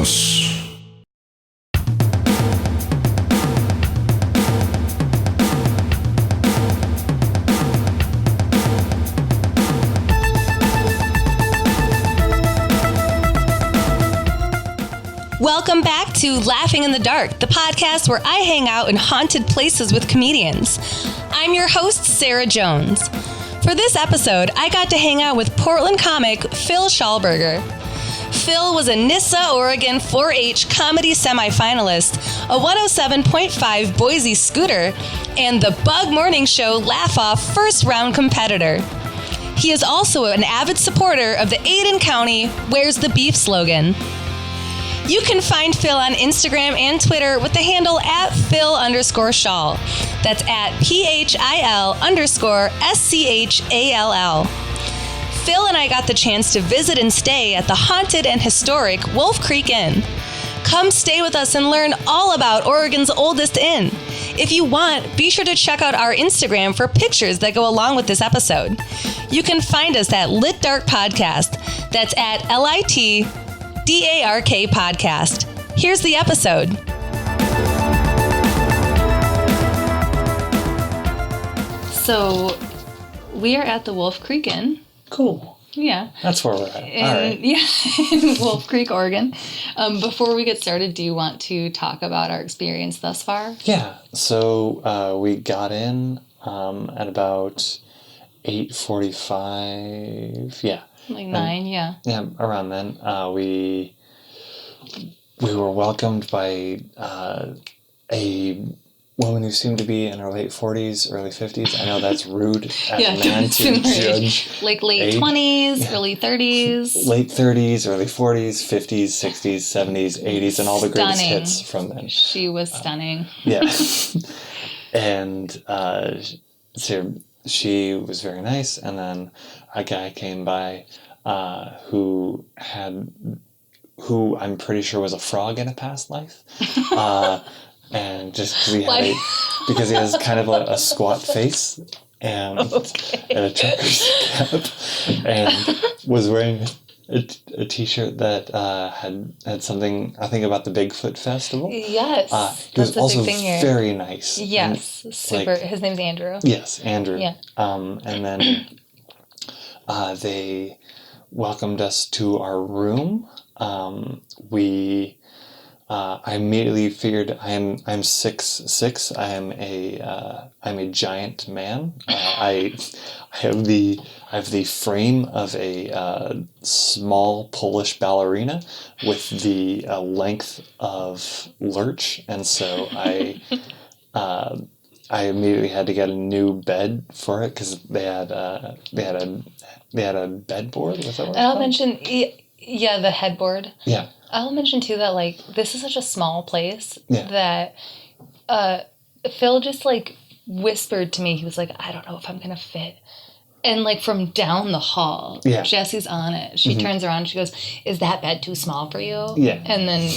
Bienvenidos. Welcome back to Laughing in the Dark, the podcast where I hang out in haunted places with comedians. I'm your host, Sarah Jones. For this episode, I got to hang out with Portland comic Phil Schallberger. Phil was a Nissa, Oregon 4-H comedy semifinalist, a 107.5 Boise Scooter, and the Bug Morning Show Laugh Off first round competitor. He is also an avid supporter of the Aden County Where's the Beef slogan. You can find Phil on Instagram and Twitter with the handle @Phil_Schall. That's at PHIL_SCHALL. Phil and I got the chance to visit and stay at the haunted and historic Wolf Creek Inn. Come stay with us and learn all about Oregon's oldest inn. If you want, be sure to check out our Instagram for pictures that go along with this episode. You can find us at Lit Dark Podcast. That's at LITDARK Podcast. Here's the episode. So, we are at the Wolf Creek Inn. Cool. Yeah. That's where we're at. All right. Yeah, in Wolf Creek, Oregon. Before we get started, do you want to talk about our experience thus far? Yeah. So we got in at about 8:45. Yeah. Like 9, yeah. Yeah, around then. We were welcomed by a woman who seemed to be in her late 40s, early 50s. I know that's rude as a man to judge. Like late 20s, early 30s. Late 30s, early 40s, 50s, 60s, 70s, 80s, and all the greatest hits from then. She was stunning. Yeah. And so she was very nice. And then a guy came by who I'm pretty sure was a frog in a past life. And just because he has kind of a squat face and a trucker's cap, and was wearing a t-shirt that had something, I think, about the Bigfoot Festival. Yes, he was also very nice. Yes, and, super. His name's Andrew. Yes, Andrew. Yeah. And then they welcomed us to our room. I immediately figured I'm 6'6". I'm a giant man. I have the frame of a small Polish ballerina with the length of Lurch, and so I immediately had to get a new bed for it because they had a bed board. Was that what I'll mention, yeah, the headboard. Yeah. I'll mention, too, that, like, this is such a small place that Phil just, like, whispered to me. He was like, I don't know if I'm going to fit. And, like, from down the hall, Jesse's on it. She turns around and she goes, is that bed too small for you? Yeah. And then,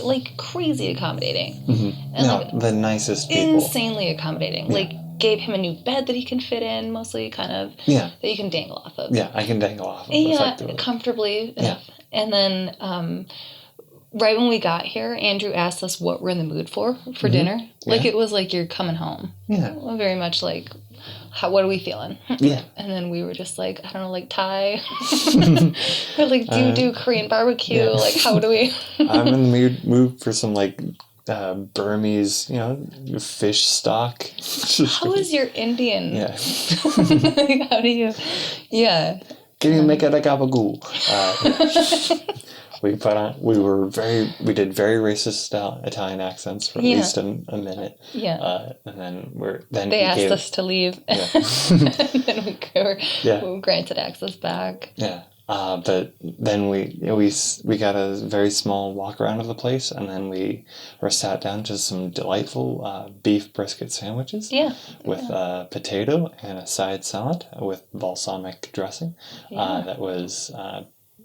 like, crazy accommodating. Mm-hmm. And, no, the nicest people. Insanely accommodating. Yeah. Like, gave him a new bed that he can fit in, mostly, kind of. Yeah. That you can dangle off of. Yeah, I can dangle off of. Yeah, comfortably. Yeah. And then right when we got here, Andrew asked us what we're in the mood for dinner. Like, it was like, you're coming home. Yeah. Very much like, what are we feeling? Yeah. And then we were just like, I don't know, like Thai. Or like, do Korean barbecue? Yeah. Like, how do we? I'm in the mood for some, like, Burmese, fish stock. How is your Indian? Yeah. Like, how do you? Yeah. Can you make it a gabagool? We did very racist style Italian accents for at least a minute. Yeah. And then they asked us to leave. Yeah. And then we were granted access back. Yeah. But then we got a very small walk around of the place, and then we were sat down to some delightful beef brisket sandwiches. Yeah. With potato and a side salad with balsamic dressing. Yeah. That was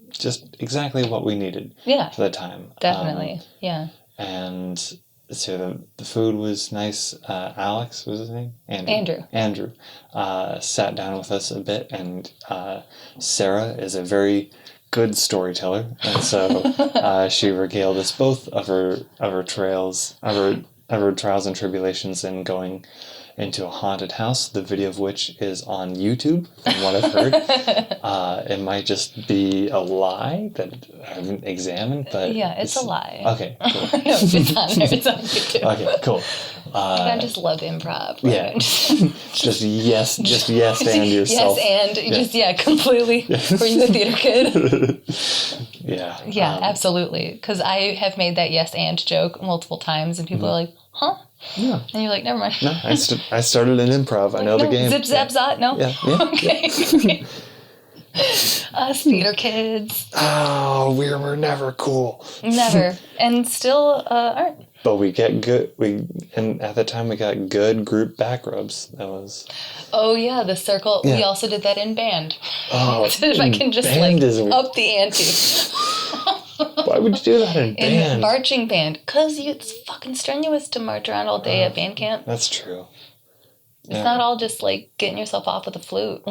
just exactly what we needed. Yeah. For the time. Definitely. Yeah. And so the food was nice. Alex was his name? Andrew sat down with us a bit, and Sarah is a very good storyteller, and so she regaled us both of her trials and tribulations in going into a haunted house, the video of which is on YouTube, from what I've heard. It might just be a lie that I haven't examined, but... Yeah, it's a lie. Okay, cool. No, it's on there. It's on YouTube. Okay, cool. I just love improv. Yeah. just yes and yourself. Yes, and completely. Were you a theater kid? Yeah. Yeah, absolutely. Because I have made that yes and joke multiple times, and people are like, huh? Yeah. And you're like, never mind. No, I started in improv. I know the game. Zip, zap, zot? No? Yeah. Okay. Us theater kids. Oh, we were never cool. Never. And still aren't. But we get good. And at the time we got good group back rubs. That was. Oh yeah, the circle. Yeah. We also did that in band. Oh, If I can just up the ante. Why would you do that in band? In marching band, because it's fucking strenuous to march around all day at band camp. That's true. It's not all just like getting yourself off with a flute.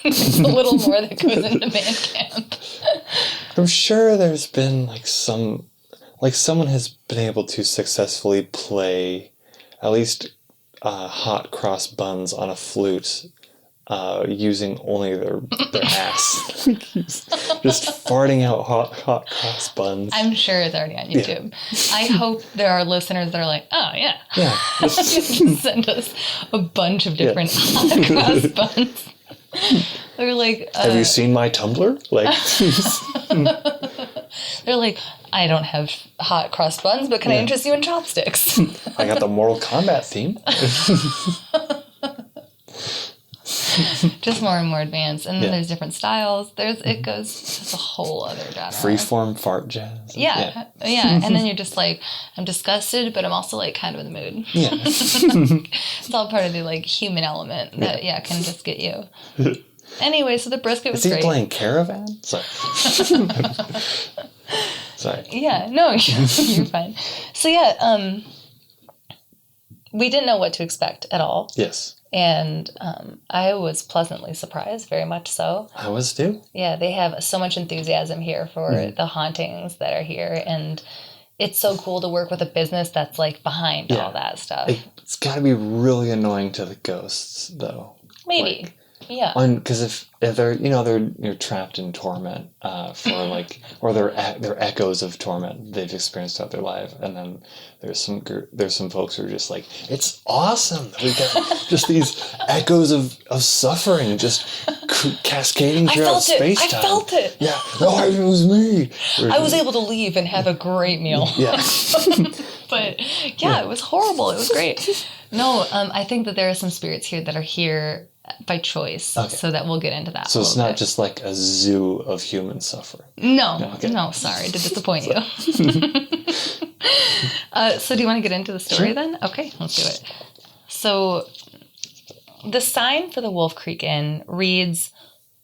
There's a little more that goes into band camp. I'm sure there's been someone has been able to successfully play at least hot cross buns on a flute using only their ass. Just farting out hot cross buns. I'm sure it's already on YouTube. Yeah. I hope there are listeners that are like, oh yeah. Yeah. Send us a bunch of different hot cross buns. They're like, have you seen my Tumblr? They're like, I don't have hot cross buns, but can I interest you in chopsticks? I got the Mortal Kombat theme. Just more and more advanced, and then there's different styles. It goes. It's a whole other genre. Freeform fart jazz. Yeah, and then you're just like, I'm disgusted, but I'm also like kind of in the mood. Yeah, it's all part of the like human element that can just get you. Anyway, so the brisket was great. Is he playing Caravan? Sorry. Sorry. Yeah, no, you're fine. So yeah, we didn't know what to expect at all. Yes. And I was pleasantly surprised, very much so. I was too. Yeah, they have so much enthusiasm here for the hauntings that are here. And it's so cool to work with a business that's like behind all that stuff. It's got to be really annoying to the ghosts, though. Maybe. Yeah. Because if they're you're trapped in torment or they're echoes of torment they've experienced throughout their life, and then there's some folks who are just like, it's awesome that we got just these echoes of suffering just cascading throughout space time. I felt it. Yeah. No, it was me. I was able to leave and have a great meal. Yeah. But it was horrible. It was great. No, I think that there are some spirits here that are here by choice, so that we'll get into that. So it's not just like a zoo of human suffering. No, sorry to disappoint you. So do you want to get into the story then? Okay, let's do it. So the sign for the Wolf Creek Inn reads,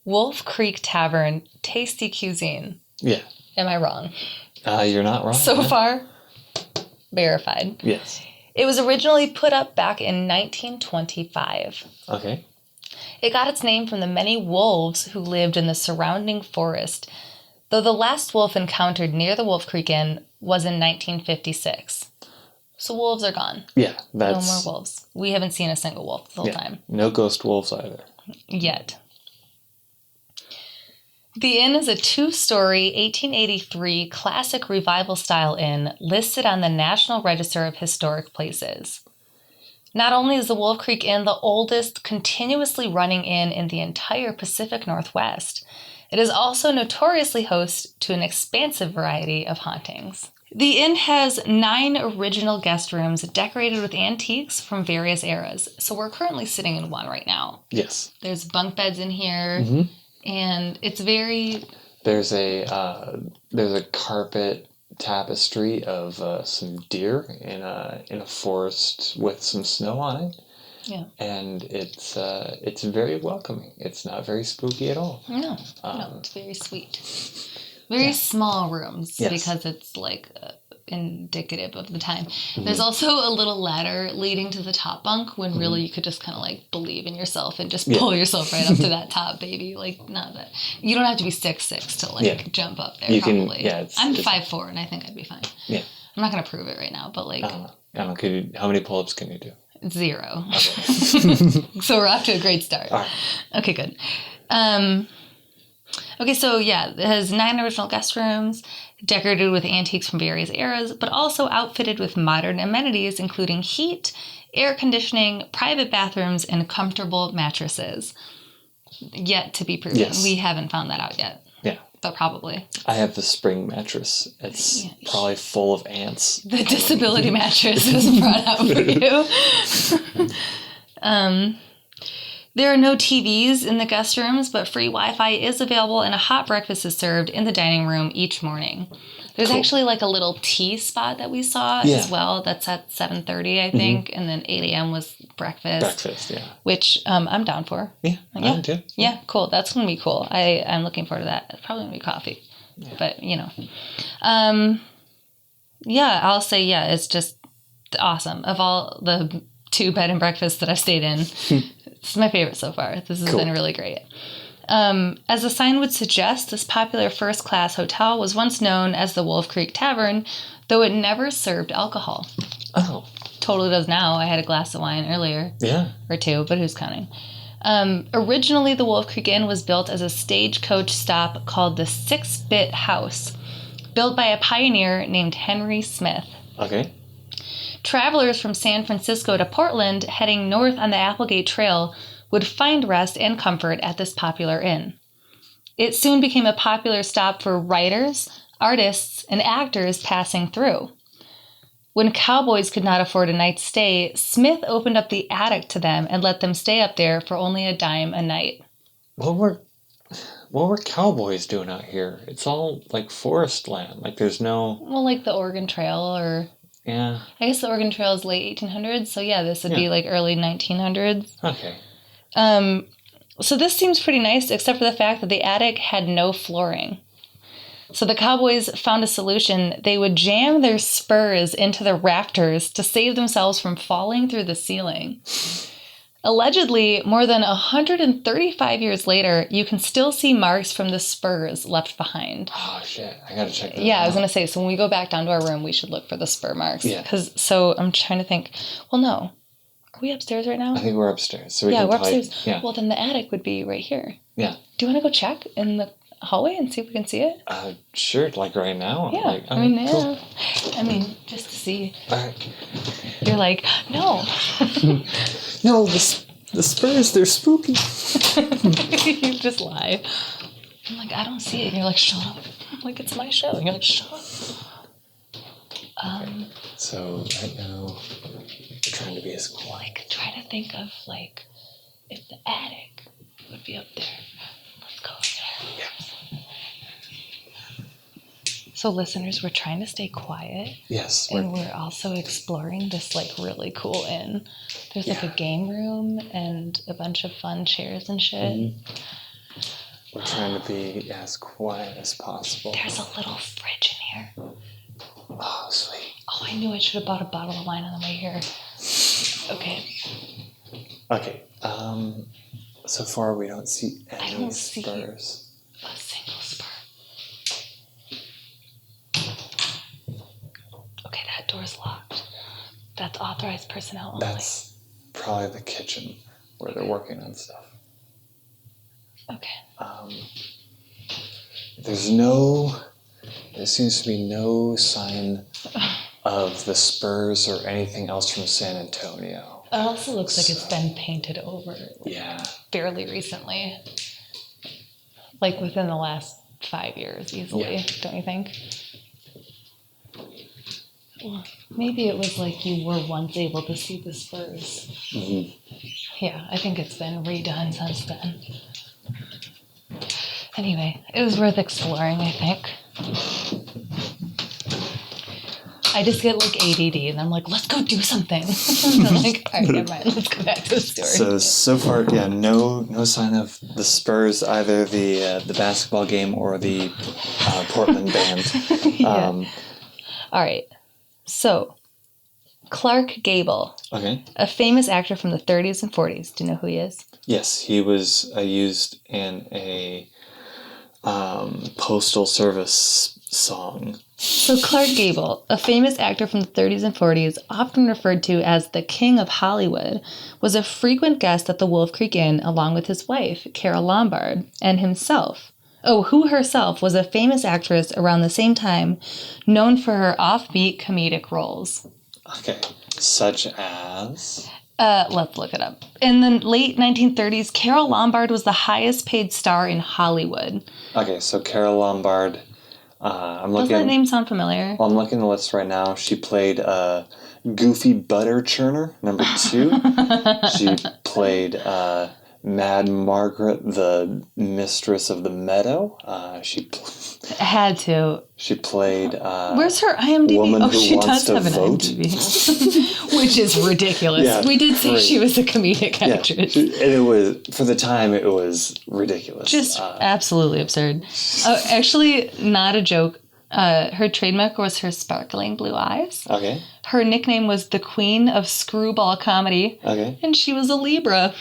Wolf Creek Tavern, tasty cuisine. Yeah. Am I wrong? You're not wrong. So far, verified. Yes. It was originally put up back in 1925. Okay. It got its name from the many wolves who lived in the surrounding forest, though the last wolf encountered near the Wolf Creek Inn was in 1956. So wolves are gone. Yeah, no more wolves. We haven't seen a single wolf the whole time. No ghost wolves either. Yet. The inn is a 2-story, 1883 classic revival-style inn listed on the National Register of Historic Places. Not only is the Wolf Creek Inn the oldest continuously running inn in the entire Pacific Northwest, it is also notoriously host to an expansive variety of hauntings. The inn has 9 original guest rooms decorated with antiques from various eras. So we're currently sitting in one right now. Yes. There's bunk beds in here, and it's very... There's a carpet tapestry of some deer in a forest with some snow on it. Yeah. And it's very welcoming. It's not very spooky at all. No, it's very sweet. Very small rooms because it's like indicative of the time. There's also a little ladder leading to the top bunk when really you could just kind of like believe in yourself and just pull yourself right up to that top, baby. Like, not that you don't have to be 6'6" to like jump up there. You probably. I'm it's 5'4" and I think I'd be fine. Yeah. I'm not gonna prove it right now, but like, I don't know. How many pull-ups can you do? 0. Okay. So we're off to a great start. All right. Okay, good. Okay, so yeah, it has 9 original guest rooms, decorated with antiques from various eras, but also outfitted with modern amenities, including heat, air conditioning, private bathrooms, and comfortable mattresses. Yet to be proven. Yes. We haven't found that out yet. Yeah. But probably. I have the spring mattress. It's probably full of ants. The disability mattress was brought out for you. There are no TVs in the guest rooms, but free Wi-Fi is available and a hot breakfast is served in the dining room each morning. There's actually like a little tea spot that we saw as well. That's at 7:30, I think. And then 8 a.m. was breakfast. Which I'm down for. Yeah, I am too. Yeah, cool. That's going to be cool. I'm looking forward to that. It's probably going to be coffee. Yeah. But, you know. Yeah, I'll say, it's just awesome. Of all the 2 bed and breakfasts that I've stayed in, this is my favorite so far. This has been really great. As the sign would suggest, this popular first-class hotel was once known as the Wolf Creek Tavern, though it never served alcohol. Oh. Totally does now. I had a glass of wine earlier. Yeah. Or 2, but who's counting? Originally, the Wolf Creek Inn was built as a stagecoach stop called the 6-Bit House, built by a pioneer named Henry Smith. Okay. Travelers from San Francisco to Portland heading north on the Applegate Trail would find rest and comfort at this popular inn. It soon became a popular stop for writers, artists, and actors passing through. When cowboys could not afford a night's stay, Smith opened up the attic to them and let them stay up there for only a dime a night. What were cowboys doing out here? It's all like forest land. Like there's no... Well, like the Oregon Trail or... Yeah. I guess the Oregon Trail is late 1800s, so yeah, this would be like early 1900s. Okay. So this seems pretty nice, except for the fact that the attic had no flooring. So the cowboys found a solution. They would jam their spurs into the rafters to save themselves from falling through the ceiling. Allegedly, more than 135 years later, you can still see marks from the spurs left behind. Oh, shit. I gotta check that out. Yeah, I was going to say, so when we go back down to our room, we should look for the spur marks. Yeah. So I'm trying to think. Well, no. Are we upstairs right now? I think we're upstairs. So we're upstairs. Yeah. Well, then the attic would be right here. Yeah. Do you want to go check in the hallway and see if we can see it? Sure. Like right now? Yeah. Like, cool. I mean, just to see. All right. You're like, no. No, the spurs, they're spooky. You just lie. I'm like, I don't see it. And you're like, shut up. I'm like, it's my show. And you're like, shut up. Okay. So right now, we're trying to be as quiet. Like, try to think of, like, if the attic would be up there. Let's go over there. Yeah. So listeners, we're trying to stay quiet. Yes. And we're also exploring this like really cool inn. There's like a game room and a bunch of fun chairs and shit. Mm-hmm. We're trying to be as quiet as possible. There's a little fridge in here. Oh, sweet. Oh, I knew I should have bought a bottle of wine on the way here. Okay. Okay. So far we don't see any spurs. See a single spur. Okay, that door's locked. That's authorized personnel only. That's probably the kitchen where they're working on stuff. Okay. There seems to be no sign of the spurs or anything else from San Antonio. It also looks like it's been painted over. Yeah. Fairly recently. Like within the last 5 years easily, don't you think? Well, maybe it was like you were once able to see the spurs. Mm-hmm. Yeah, I think it's been redone since then. Anyway, it was worth exploring, I think. I just get like ADD and I'm like, let's go do something. And I'm like, all right, never mind, let's go back to the story. So far, no sign of the Spurs, either the basketball game or the Portland band. Yeah. All right. So, Clark Gable. Okay. A famous actor from the 30s and 40s. Do you know who he is? Yes, he was used in a Postal Service song. So Clark Gable, a famous actor from the 30s and 40s, often referred to as the King of Hollywood, was a frequent guest at the Wolf Creek Inn along with his wife, Carole Lombard, and himself. Who herself was a famous actress around the same time, known for her offbeat comedic roles. Okay. Such as? Let's look it up. In the late 1930s, Carole Lombard was the highest paid star in Hollywood. Okay, so Carole Lombard... Does that name sound familiar? Well, I'm looking at the list right now. She played Goofy Butter Churner, number 2. She played Mad Margaret, the Mistress of the Meadow. Had to. She played... Where's her IMDb? Woman Who She Wants does to have an Vote. IMDb. Which is ridiculous. Yeah, We did say great. she was a comedic actress. And it was, for the time, it was ridiculous. Just absolutely absurd. Actually, not a joke. Her trademark was her sparkling blue eyes. Okay. Her nickname was the Queen of Screwball Comedy. Okay. And she was a Libra.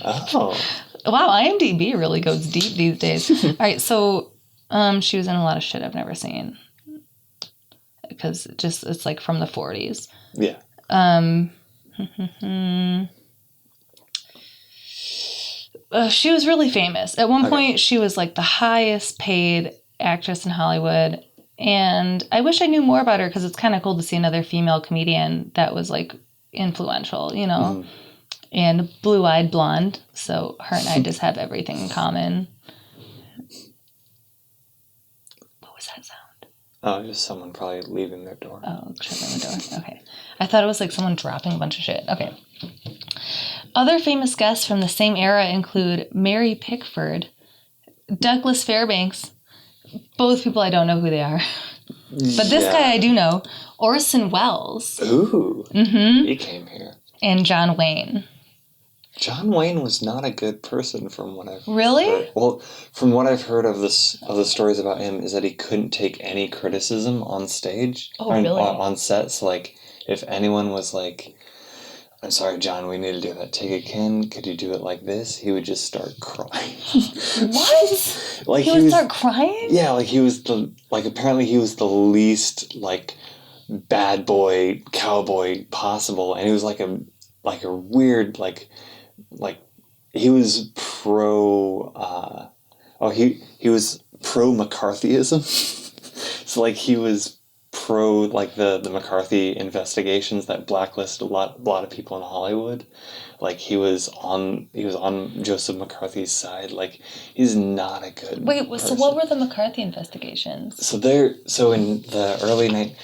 Oh. Wow, IMDb really goes deep these days. All right, so she was in a lot of shit I've never seen. Because it's like from the 40s. Yeah. She was really famous. At one point, she was like the highest paid actress in Hollywood. And I wish I knew more about her because it's kind of cool to see another female comedian that was like influential, you know, and blue-eyed blonde. So her and I just have everything in common. What was that sound? Oh, just someone probably leaving their door. Oh, shutting the door. Okay. I thought it was like someone dropping a bunch of shit. Okay. Other famous guests from the same era include Mary Pickford, Douglas Fairbanks, both people I don't know who they are. But this guy I do know, Orson Welles. Ooh. Mm-hmm. He came here. And John Wayne. John Wayne was not a good person from what I've Really? heard. Well, from what I've heard of the stories about him is that he couldn't take any criticism on stage. Oh, really? On set. So, like, if anyone was like, I'm sorry, John, we need to do that take again. Could you do it like this? He would just start crying. What? Like he would start crying? Yeah, like he was apparently he was the least, like, bad boy, cowboy possible. And he was like a weird, like he was he was pro McCarthyism. So, like, he was pro, like, the McCarthy investigations that blacklisted a lot of people in Hollywood. Like, he was on Joseph McCarthy's side. Like, he's not a good person. So what were the McCarthy investigations? So in the early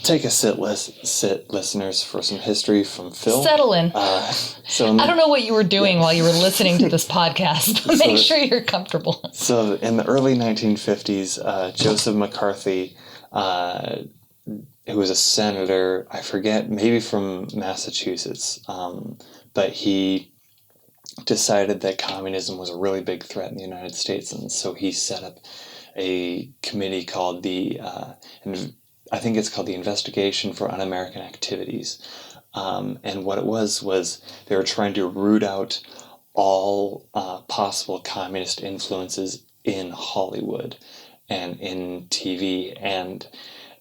take a sit, listeners, for some history from Phil. Settle in. I don't know what you were doing while you were listening to this podcast, but make sure you're comfortable. So in the early 1950s, Joseph McCarthy, who was a senator, I forget, maybe from Massachusetts, but he decided that communism was a really big threat in the United States, and so he set up a committee called I think it's called the Investigation for Un-American Activities. And what it was they were trying to root out all possible communist influences in Hollywood and in TV. And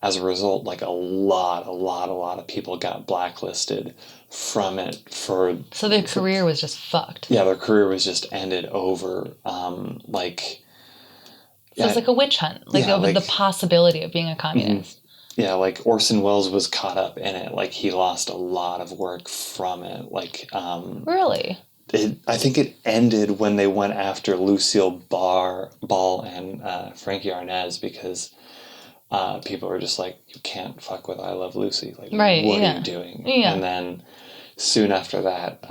as a result, like, a lot of people got blacklisted from it So their career was just fucked. Yeah, their career was just ended over, So it's like a witch hunt, over the possibility of being a communist. Yeah, like, Orson Welles was caught up in it. Like, he lost a lot of work from it. Like, really? I think it ended when they went after Lucille Ball and Frankie Arnaz, because people were just like, you can't fuck with I Love Lucy. Like, right, what are you doing? Yeah. And then soon after that,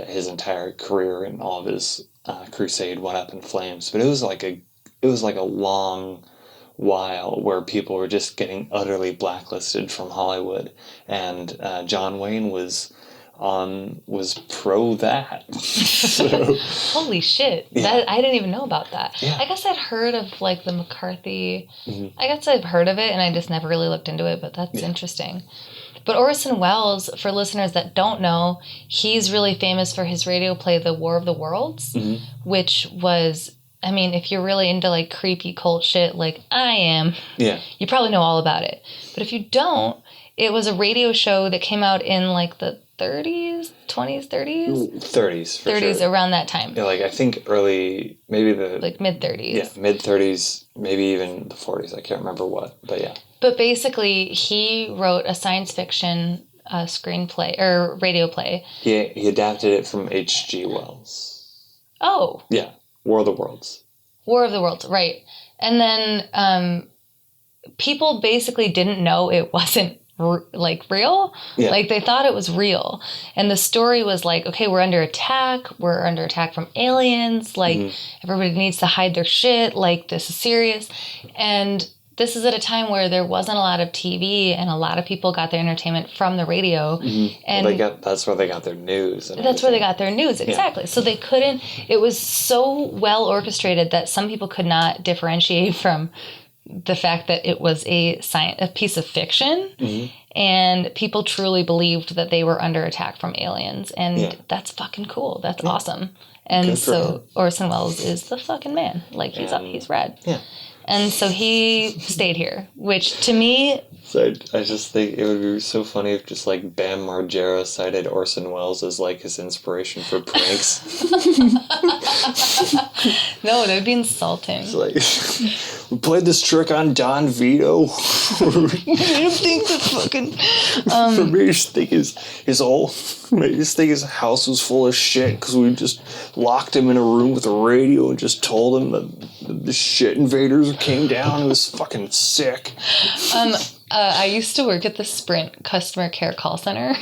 his entire career and all of his crusade went up in flames. But it was like a long while where people were just getting utterly blacklisted from Hollywood, and John Wayne was pro that. So, holy shit! Yeah. I didn't even know about that. Yeah. I guess I'd heard of, like, the McCarthy. Mm-hmm. I guess I've heard of it, and I just never really looked into it. But that's interesting. But Orson Welles, for listeners that don't know, he's really famous for his radio play, The War of the Worlds, which was, I mean, if you're really into like creepy cult shit like I am, you probably know all about it. But if you don't, it was a radio show that came out in like the 30s, 20s, 30s? 30s, for 30s, sure. around that time. Yeah, like I think early, maybe the... Like mid-30s. Yeah, mid-30s, maybe even the 40s. I can't remember what, but yeah. But basically, he wrote a science fiction screenplay, or radio play. He adapted it from H.G. Wells. Oh. Yeah, War of the Worlds. War of the Worlds, right. And then people basically didn't know it wasn't real. Like they thought it was real, and the story was like, okay, we're under attack from aliens, like everybody needs to hide their shit, like this is serious. And this is at a time where there wasn't a lot of TV, and a lot of people got their entertainment from the radio. And that's where they got their news. That's where they got their news, exactly. So they couldn't, it was so well orchestrated that some people could not differentiate from the fact that it was a piece of fiction, and people truly believed that they were under attack from aliens, and that's fucking cool. That's awesome. And so Orson Welles is the fucking man. Like he's rad. Yeah. And so he stayed here, which to me... So I just think it would be so funny if just like Bam Margera cited Orson Welles as like his inspiration for pranks. No, that would be insulting. It's like, we played this trick on Don Vito. I don't think the fucking... For me, I just think his house was full of shit because we just locked him in a room with a radio and just told him that the shit invaders came down. It was fucking sick. I used to work at the Sprint customer care call center.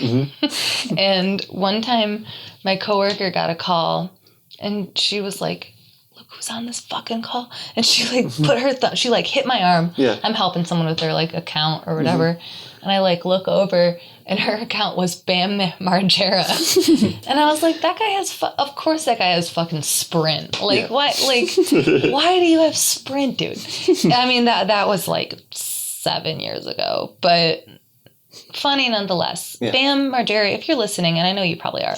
And one time my coworker got a call and she was like, look who's on this fucking call. And she like put her she like hit my arm. Yeah. I'm helping someone with their like account or whatever. And I like look over and her account was Bam Margera. And I was like, that guy has, of course that guy has fucking Sprint. Like, why do you have Sprint, dude? I mean, that was like 7 years ago, but funny nonetheless. Yeah. Bam Margera, if you're listening, and I know you probably are,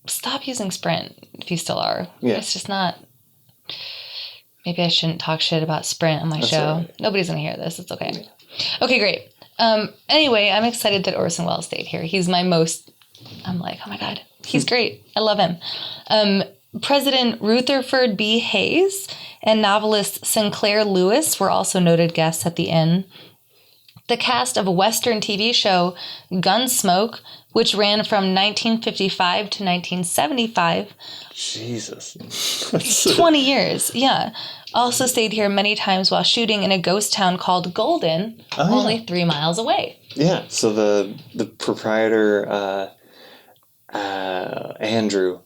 stop using Sprint if you still are. Yeah. It's just not... Maybe I shouldn't talk shit about Sprint on my show. Right. Nobody's going to hear this. It's okay. Yeah. Okay, great. Anyway, I'm excited that Orson Welles stayed here. He's my most... I'm like, oh my God, he's great. I love him. President Rutherford B. Hayes and novelist Sinclair Lewis were also noted guests at the inn. The cast of a Western TV show, Gunsmoke, which ran from 1955 to 1975. Jesus. 20 years, yeah. Also stayed here many times while shooting in a ghost town called Golden, only 3 miles away. Yeah, so the proprietor, Andrew,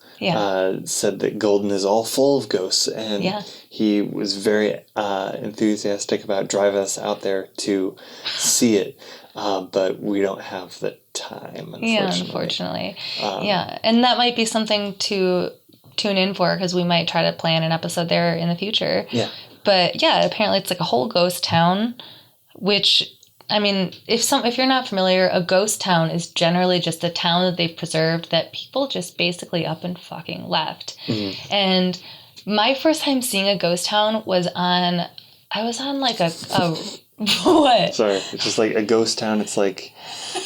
said that Golden is all full of ghosts, and he was very enthusiastic about driving us out there to see it, but we don't have the time, unfortunately. Yeah, unfortunately. And that might be something to tune in for, because we might try to plan an episode there in the future. Yeah. But yeah, apparently it's like a whole ghost town, which... I mean, if you're not familiar, a ghost town is generally just a town that they've preserved that people just basically up and fucking left. And my first time seeing a ghost town was on like a what? Sorry, it's just like a ghost town. It's like,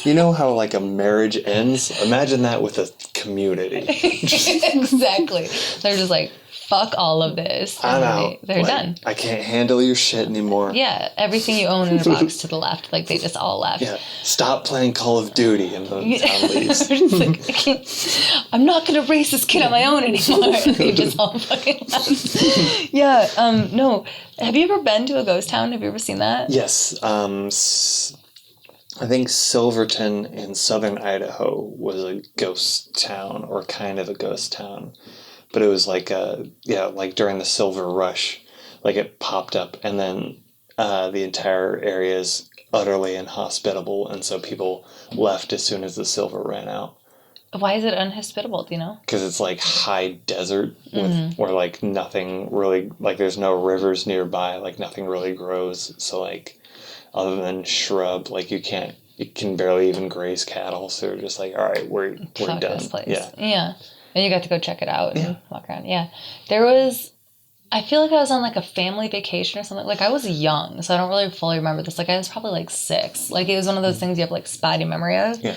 you know how like a marriage ends? Imagine that with a community. Exactly. They're just like, fuck all of this. I'm out. They're done. I can't handle your shit anymore. Yeah, everything you own in a box to the left. Like, they just all left. Yeah, stop playing Call of Duty, and the town leaves. Like, I'm not going to raise this kid on my own anymore. They just all fucking left. Yeah, no. Have you ever been to a ghost town? Have you ever seen that? Yes. I think Silverton in southern Idaho was a ghost town, or kind of a ghost town. But it was like like during the Silver Rush, like it popped up, and then the entire area is utterly inhospitable, and so people left as soon as the silver ran out. Why is it inhospitable? Do you know? Because it's like high desert where like nothing really, like there's no rivers nearby, like nothing really grows. So like other than shrub, like you can't it can barely even graze cattle. So we're just like, all right, we're Fuck done. this place. Yeah. Yeah. And you got to go check it out and walk around. Yeah. I feel like I was on like a family vacation or something. Like I was young, so I don't really fully remember this. Like I was probably like 6. Like it was one of those things you have like spotty memory of. Yeah.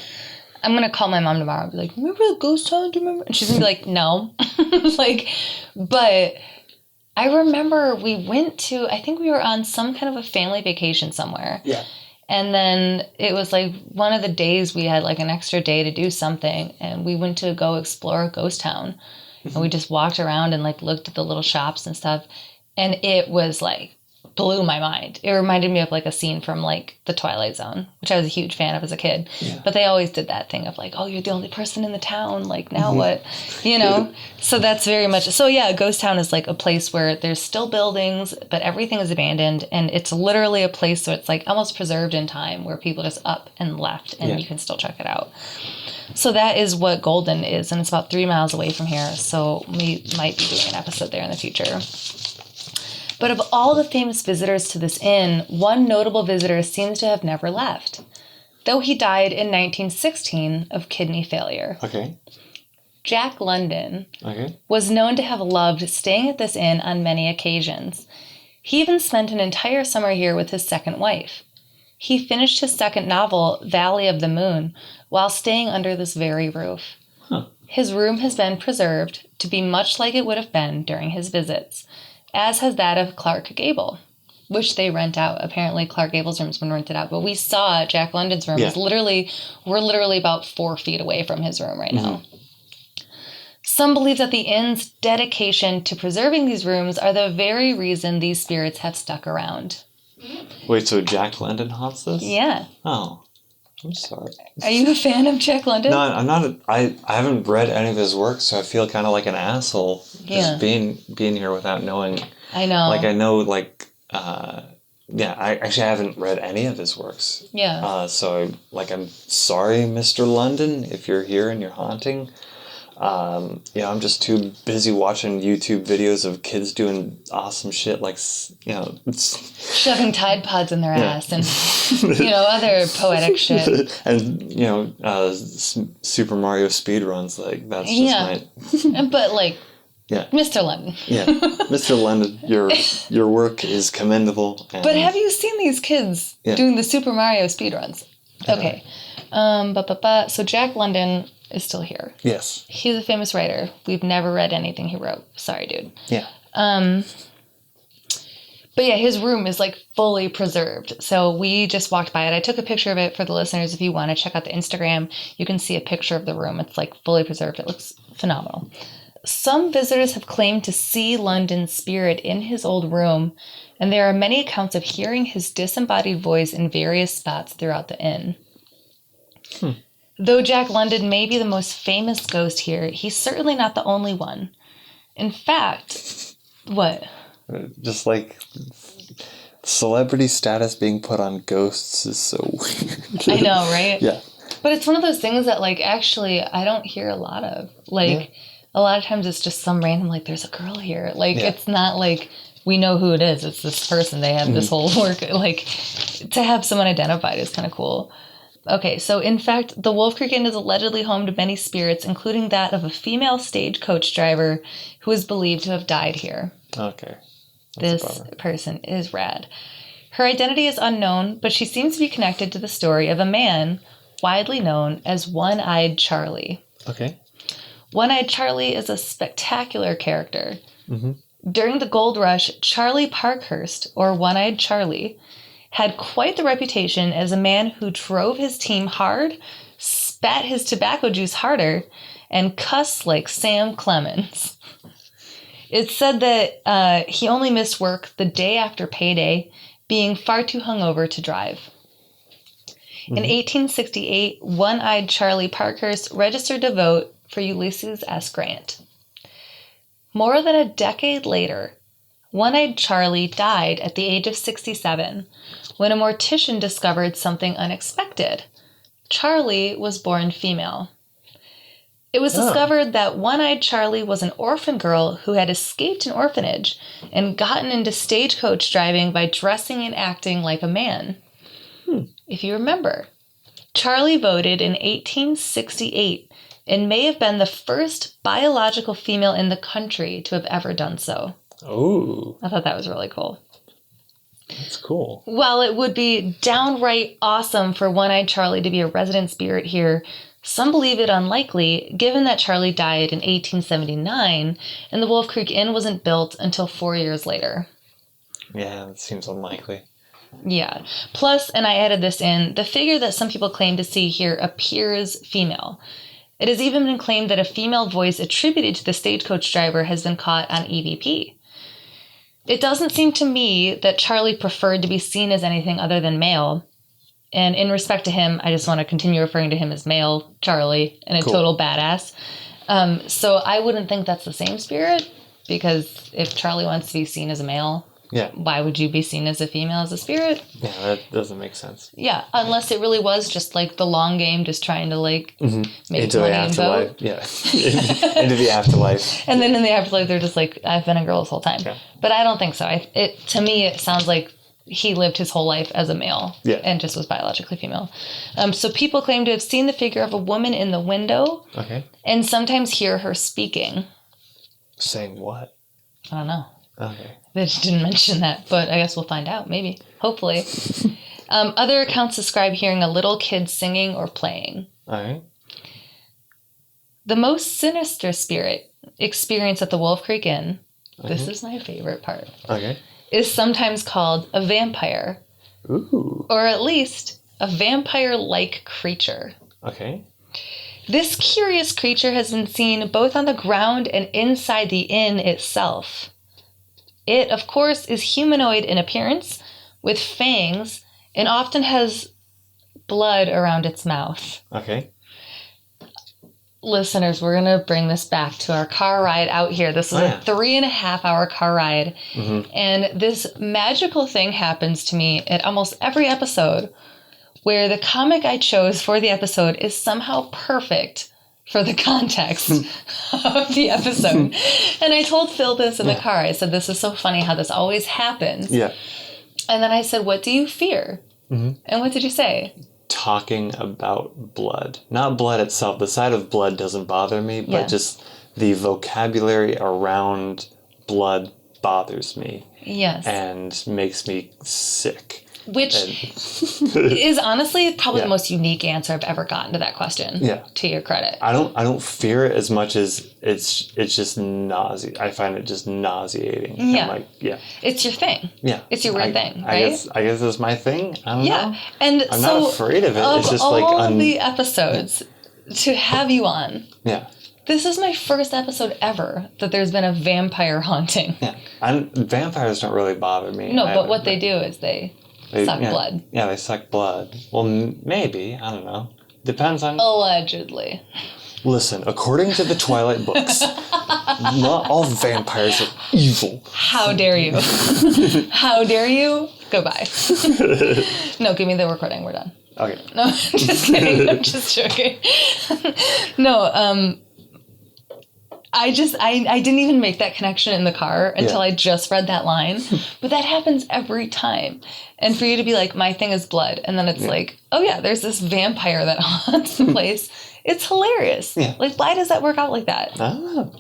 I'm going to call my mom tomorrow and be like, remember the ghost town? Do you remember? And she's going to be like, no. Like, but I remember we went to, I think we were on some kind of a family vacation somewhere. Yeah. And then it was like one of the days we had like an extra day to do something. And we went to go explore a ghost town. And we just walked around and like looked at the little shops and stuff. And it was like, blew my mind. It reminded me of like a scene from like The Twilight Zone, which I was a huge fan of as a kid. Yeah. But they always did that thing of like, oh, you're the only person in the town. Like now what, you know? So that's very much, so yeah, a ghost town is like a place where there's still buildings, but everything is abandoned. And it's literally a place where it's like almost preserved in time where people just up and left and you can still check it out. So that is what Golden is, and it's about 3 miles away from here, so we might be doing an episode there in the future. But of all the famous visitors to this inn, one notable visitor seems to have never left, though he died in 1916 of kidney failure. Okay. Jack London was known to have loved staying at this inn on many occasions. He even spent an entire summer here with his second wife. He finished his second novel, Valley of the Moon, while staying under this very roof. Huh. His room has been preserved to be much like it would have been during his visits, as has that of Clark Gable, which they rent out. Apparently Clark Gable's room's been rented out, but we saw Jack London's room. We're literally about 4 feet away from his room right now. Some believe that the inn's dedication to preserving these rooms are the very reason these spirits have stuck around. Wait, so Jack London haunts this? Yeah. Oh, I'm sorry. Are you a fan of Jack London? No, I'm not. I haven't read any of his work, so I feel kind of like an asshole just being here without knowing. I know. Like I know, like I haven't read any of his works. Yeah. So I'm sorry, Mr. London, if you're here and you're haunting. I'm just too busy watching YouTube videos of kids doing awesome shit like, shoving Tide Pods in their ass and, other poetic shit. And, Super Mario speedruns, like, that's just my... But, like, Mr. London. Yeah. Mr. London, your work is commendable. But have you seen these kids doing the Super Mario speedruns? Okay. So Jack London is still here. Yes. He's a famous writer. We've never read anything he wrote. Sorry, dude. Yeah. But yeah, his room is like fully preserved. So we just walked by it. I took a picture of it for the listeners. If you want to check out the Instagram, you can see a picture of the room. It's like fully preserved. It looks phenomenal. Some visitors have claimed to see London's spirit in his old room, and there are many accounts of hearing his disembodied voice in various spots throughout the inn. Though Jack London may be the most famous ghost here, he's certainly not the only one. In fact, what? Just like celebrity status being put on ghosts is so weird. I know, right? Yeah. But it's one of those things that, like, actually I don't hear a lot of. Like, a lot of times it's just some random, like, there's a girl here. Like, it's not like we know who it is. It's this person. They have this whole work. Like, to have someone identified is kind of cool. Okay, so in fact, the Wolf Creek Inn is allegedly home to many spirits, including that of a female stagecoach driver who is believed to have died here. Okay. This person is rad. Her identity is unknown, but she seems to be connected to the story of a man widely known as One-Eyed Charlie. Okay. One-Eyed Charlie is a spectacular character. During the gold rush, Charlie Parkhurst, or One-Eyed Charlie, had quite the reputation as a man who drove his team hard, spat his tobacco juice harder, and cussed like Sam Clemens. It's said that he only missed work the day after payday, being far too hungover to drive. In 1868, One-Eyed Charlie Parkhurst registered to vote for Ulysses S. Grant. More than a decade later, One-Eyed Charlie died at the age of 67 when a mortician discovered something unexpected. Charlie was born female. It was discovered that One-Eyed Charlie was an orphan girl who had escaped an orphanage and gotten into stagecoach driving by dressing and acting like a man. If you remember, Charlie voted in 1868 and may have been the first biological female in the country to have ever done so. Oh. I thought that was really cool. That's cool. While it would be downright awesome for One-Eyed Charlie to be a resident spirit here, some believe it unlikely, given that Charlie died in 1879 and the Wolf Creek Inn wasn't built until 4 years later. Yeah, that seems unlikely. Yeah. Plus, and I added this in, the figure that some people claim to see here appears female. It has even been claimed that a female voice attributed to the stagecoach driver has been caught on EVP. It doesn't seem to me that Charlie preferred to be seen as anything other than male. And in respect to him, I just want to continue referring to him as male Charlie and a total badass. So I wouldn't think that's the same spirit, because if Charlie wants to be seen as a male, why would you be seen as a female as a spirit? Yeah, that doesn't make sense. Yeah, unless it really was just like the long game, just trying to like make into money the afterlife. and vote. Yeah, into the afterlife. And then in the afterlife, they're just like, I've been a girl this whole time. Yeah. But I don't think so. To me, it sounds like he lived his whole life as a male and just was biologically female. So people claim to have seen the figure of a woman in the window and sometimes hear her speaking. Saying what? I don't know. Okay. They didn't mention that, but I guess we'll find out, maybe. Hopefully. Other accounts describe hearing a little kid singing or playing. All right. The most sinister spirit experienced at the Wolf Creek Inn, this is my favorite part, is sometimes called a vampire. Ooh. Or at least a vampire-like creature. Okay. This curious creature has been seen both on the ground and inside the inn itself. It, of course, is humanoid in appearance, with fangs, and often has blood around its mouth. Okay. Listeners, we're going to bring this back to our car ride out here. This is a 3.5-hour car ride. And this magical thing happens to me at almost every episode, where the comic I chose for the episode is somehow perfect for the context of the episode. And I told Phil this in the car. I said, this is so funny how this always happens. Yeah. And then I said, what do you fear? And what did you say? Talking about blood. Not blood itself. The sight of blood doesn't bother me, but just the vocabulary around blood bothers me. Yes. And makes me sick. Which is honestly probably the most unique answer I've ever gotten to that question. Yeah. To your credit. I don't fear it as much as it's just nausea. I find it just nauseating. Yeah. It's your thing. Yeah. It's your weird thing, right? I guess it's my thing. I don't know. And I'm not afraid of it. It's just all like of the episodes to have you on. Yeah. This is my first episode ever that there's been a vampire haunting. Yeah. Vampires don't really bother me. No, but what they do is they suck blood. Yeah, they suck blood. Well, maybe. I don't know. Depends on... Allegedly. Listen, according to the Twilight books, not all vampires are evil. How dare you? How dare you? Goodbye. No, give me the recording. We're done. Okay. No, just kidding. I'm just joking. No, I didn't even make that connection in the car until I just read that line. But that happens every time. And for you to be like, my thing is blood. And then it's like, oh yeah, there's this vampire that haunts the place. It's hilarious. Yeah. Like, why does that work out like that? I don't know.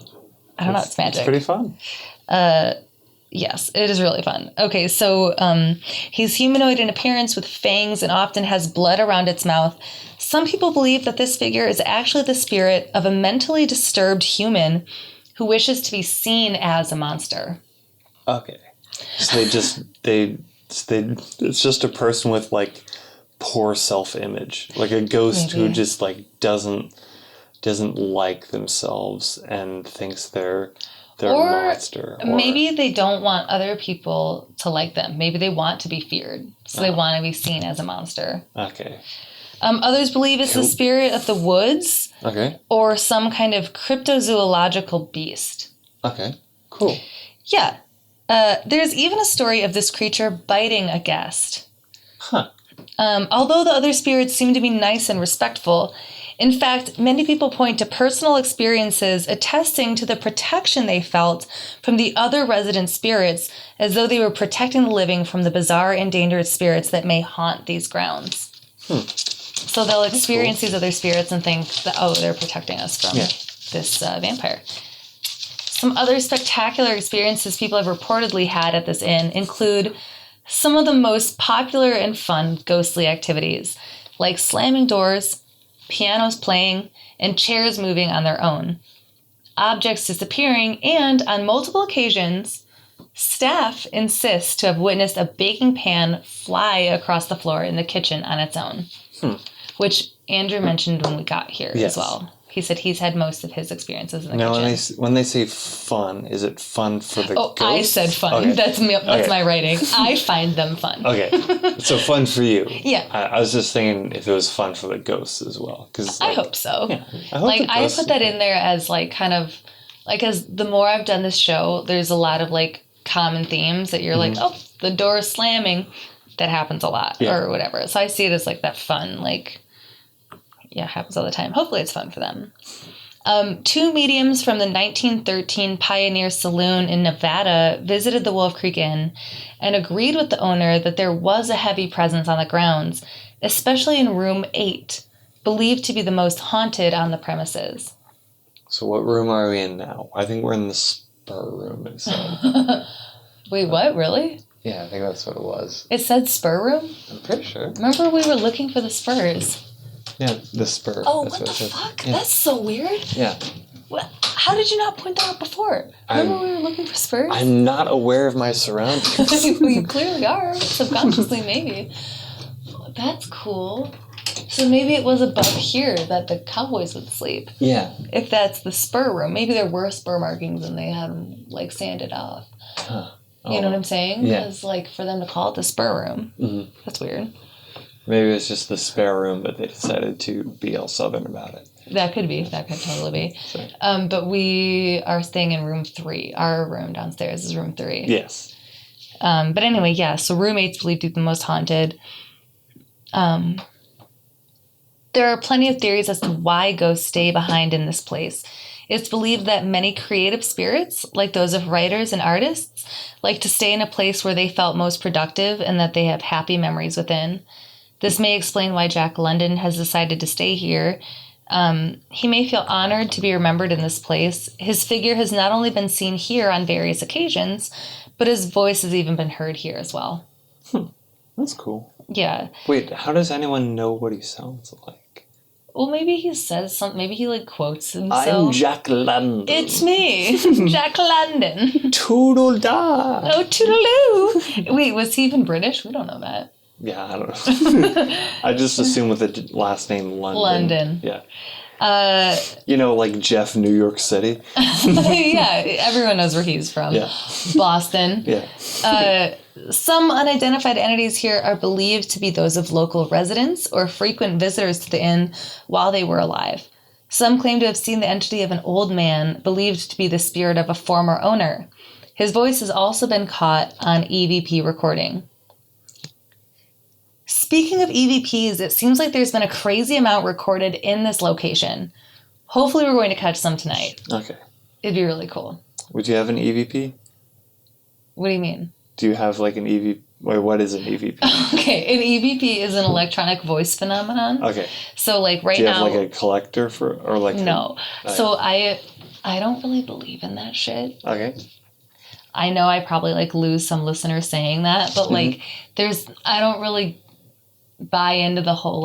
It's magic. It's pretty fun. Yes, it is really fun. Okay, so he's humanoid in appearance with fangs and often has blood around its mouth. Some people believe that this figure is actually the spirit of a mentally disturbed human who wishes to be seen as a monster. Okay. So it's just a person with like poor self-image, like a ghost who just like doesn't like themselves and thinks they're a monster. Or maybe they don't want other people to like them. Maybe they want to be feared, so they want to be seen as a monster. Okay. Others believe it's the spirit of the woods. Okay. Or some kind of cryptozoological beast. Okay. Cool. Yeah. There's even a story of this creature biting a guest. Huh. Although the other spirits seem to be nice and respectful, in fact, many people point to personal experiences attesting to the protection they felt from the other resident spirits, as though they were protecting the living from the bizarre and dangerous spirits that may haunt these grounds. So they'll experience these other spirits and think that, oh, they're protecting us from this vampire. Some other spectacular experiences people have reportedly had at this inn include some of the most popular and fun ghostly activities, like slamming doors, pianos playing, and chairs moving on their own, objects disappearing, and on multiple occasions, staff insist to have witnessed a baking pan fly across the floor in the kitchen on its own, which Andrew mentioned when we got here as well. He said he's had most of his experiences in the kitchen. When they say fun, is it fun for the ghosts? I said fun. Okay. That's my writing. I find them fun. Okay. So fun for you. Yeah. I was just thinking if it was fun for the ghosts as well. I hope so. Yeah, I put that in there as as the more I've done this show, there's a lot of common themes that you're like, oh, the door is slamming. That happens a lot or whatever. So I see it as that fun, happens all the time. Hopefully it's fun for them. 2 mediums from the 1913 Pioneer Saloon in Nevada visited the Wolf Creek Inn and agreed with the owner that there was a heavy presence on the grounds, especially in room 8, believed to be the most haunted on the premises. So what room are we in now? I think we're in the spur room, it said. Wait, what? Really? Yeah, I think that's what it was. It said spur room? I'm pretty sure. Remember we were looking for the spurs. Yeah, the spur. Oh, what the fuck? Yeah. That's so weird. Yeah. What? How did you not point that out before? Remember we were looking for spurs? I'm not aware of my surroundings. Well, you clearly are. Subconsciously, maybe. That's cool. So maybe it was above here that the cowboys would sleep. Yeah. If that's the spur room. Maybe there were spur markings and they had them, sanded off. Huh. You know what I'm saying? Yeah. Because, for them to call it the spur room. Mm-hmm. That's weird. Maybe it's just the spare room, but they decided to be all southern about it. That could be. That could totally be. But we are staying in room 3. Our room downstairs is room 3. Yes. But anyway, yeah. So room 8's believed to be the most haunted. There are plenty of theories as to why ghosts stay behind in this place. It's believed that many creative spirits, like those of writers and artists, like to stay in a place where they felt most productive and that they have happy memories within. This may explain why Jack London has decided to stay here. He may feel honored to be remembered in this place. His figure has not only been seen here on various occasions, but his voice has even been heard here as well. That's cool. Yeah. Wait, how does anyone know what he sounds like? Well, maybe he says something. Maybe he quotes himself. I'm Jack London. It's me, Jack London. Toodle-da. Oh, toodaloo. Wait, was he even British? We don't know that. Yeah, I don't know. I just assume with the last name London. Yeah. Like Jeff, New York City. Yeah, everyone knows where he's from. Yeah. Boston. Yeah. Some unidentified entities here are believed to be those of local residents or frequent visitors to the inn while they were alive. Some claim to have seen the entity of an old man believed to be the spirit of a former owner. His voice has also been caught on EVP recording. Speaking of EVPs, it seems like there's been a crazy amount recorded in this location. Hopefully we're going to catch some tonight. Okay. It'd be really cool. Would you have an EVP? What do you mean? Do you have an EVP? Wait, what is an EVP? Okay, an EVP is an electronic voice phenomenon. Okay. So right now... Do you have a collector for... No. So I don't really believe in that shit. Okay. I know I probably lose some listeners saying that, but I don't really buy into the whole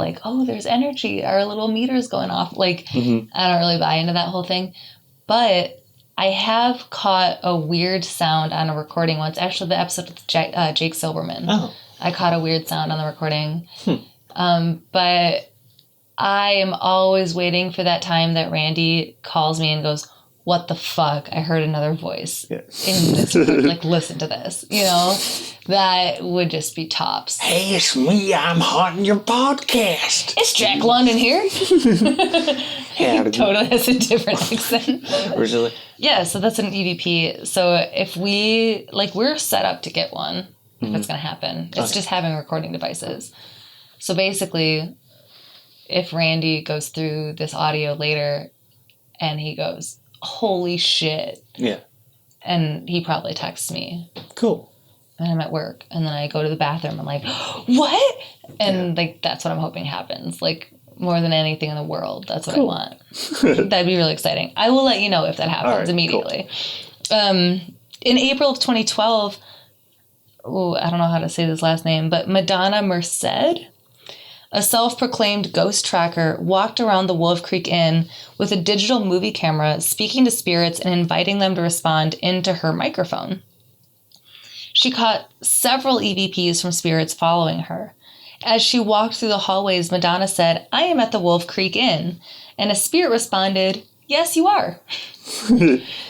there's energy, our little meter's going off. I don't really buy into that whole thing. But I have caught a weird sound on a recording once. Actually, the episode with Jake Silverman. Oh. I caught a weird sound on the recording. But I am always waiting for that time that Randy calls me and goes, what the fuck? I heard another voice in this. Listen to this. That would just be tops. Hey, it's me. I'm haunting your podcast. It's Jack London here. He totally has a different accent. Originally? Yeah, so that's an EVP. So if we're set up to get one, if it's going to happen. It's just having recording devices. So basically, if Randy goes through this audio later and he goes, holy shit. Yeah. And he probably texts me. Cool. and I'm at work, and then I go to the bathroom. I'm like, what? And like that's what I'm hoping happens. Like more than anything in the world, that's what I want. That'd be really exciting. I will let you know if that happens immediately. Cool. In April of 2012, I don't know how to say this last name, but Madonna Merced, a self-proclaimed ghost tracker, walked around the Wolf Creek Inn with a digital movie camera, speaking to spirits and inviting them to respond into her microphone. She caught several EVPs from spirits following her. As she walked through the hallways, Madonna said, "I am at the Wolf Creek Inn." And a spirit responded, "Yes, you are."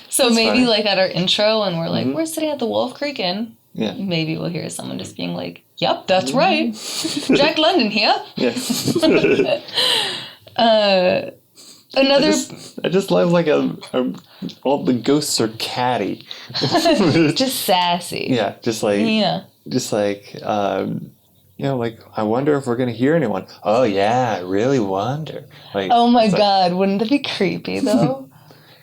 So maybe like at our intro, and we're like, we're sitting at the Wolf Creek Inn. Yeah. Maybe we'll hear someone just being like, "Yep, that's right. Jack London here." Yes. Another. I just love like all the ghosts are catty. Just sassy. Yeah, just like like I wonder if we're gonna hear anyone. Oh yeah, I really wonder. Like, oh my god, wouldn't that be creepy though?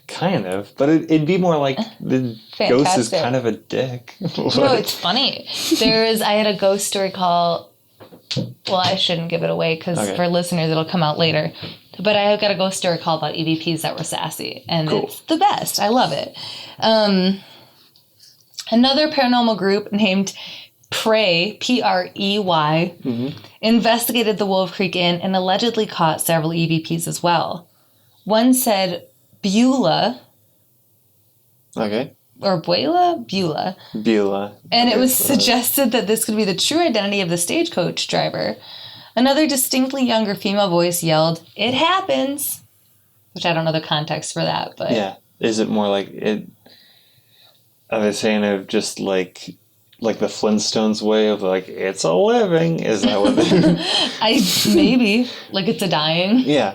Kind of, but it'd be more like the ghost is kind of a dick. No, it's funny. I had a ghost story call. Well, I shouldn't give it away because for listeners it'll come out later. But I got a ghost story call about EVPs that were sassy, and it's the best. I love it. Another paranormal group named Prey, Prey, investigated the Wolf Creek Inn and allegedly caught several EVPs as well. One said Beulah. Okay. Or Beulah. And it was suggested that this could be the true identity of the stagecoach driver. Another distinctly younger female voice yelled, "It happens," which I don't know the context for that, but yeah, is it more like it? Are they saying of just like the Flintstones way of like it's a living? Is that what they? Maybe like it's a dying. Yeah.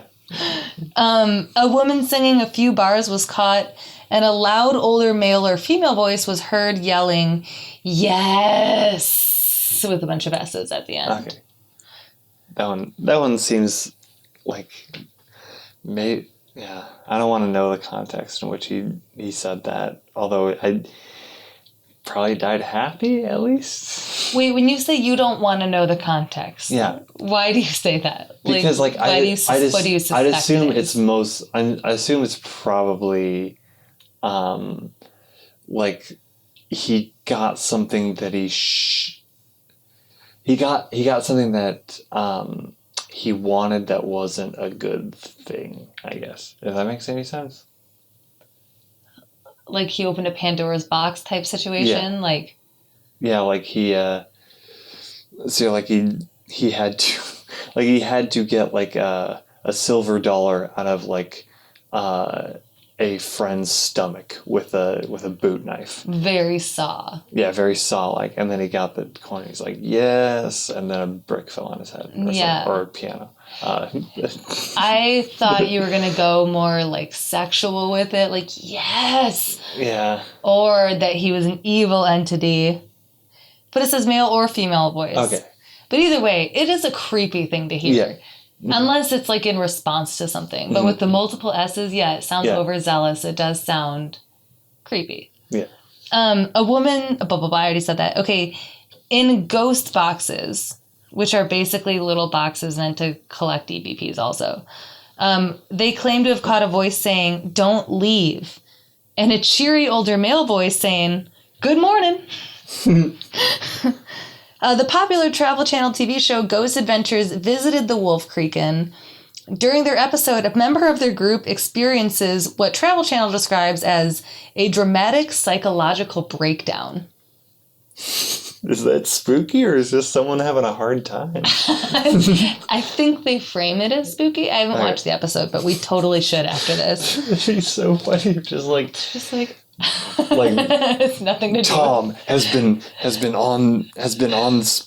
A woman singing a few bars was caught, and a loud older male or female voice was heard yelling, "Yes," with a bunch of S's at the end. Okay. That one seems like I don't want to know the context in which he said that. Although I probably died happy at least. Wait, when you say you don't want to know the context, why do you say that? Because what do you suspect? I assume I assume it's probably like he got something that he got something that he wanted that wasn't a good thing, I guess. If that makes any sense. Like he opened a Pandora's box type situation? Yeah. Like he had to get like a silver dollar out of like a friend's stomach with a boot knife. Very Saw. Yeah, very Saw-like. And then he got the coin. He's like, yes. And then a brick fell on his head. Or a piano. I thought you were going to go more like sexual with it. Like, yes. Yeah. Or that he was an evil entity. But it says male or female voice. Okay. But either way, it is a creepy thing to hear. Yeah. Unless it's like in response to something. But with the multiple S's, it sounds overzealous. It does sound creepy. Yeah. A woman, I already said that. Okay. In ghost boxes, which are basically little boxes meant to collect EVPs also, they claim to have caught a voice saying, "Don't leave." And a cheery older male voice saying, "Good morning." The popular Travel Channel TV show Ghost Adventures visited the Wolf Creek Inn. During their episode, a member of their group experiences what Travel Channel describes as a dramatic psychological breakdown. Is that spooky, or is just someone having a hard time? I think they frame it as spooky. I haven't watched the episode, but we totally should after this. It's so funny. Just like it's nothing to do. Tom has been on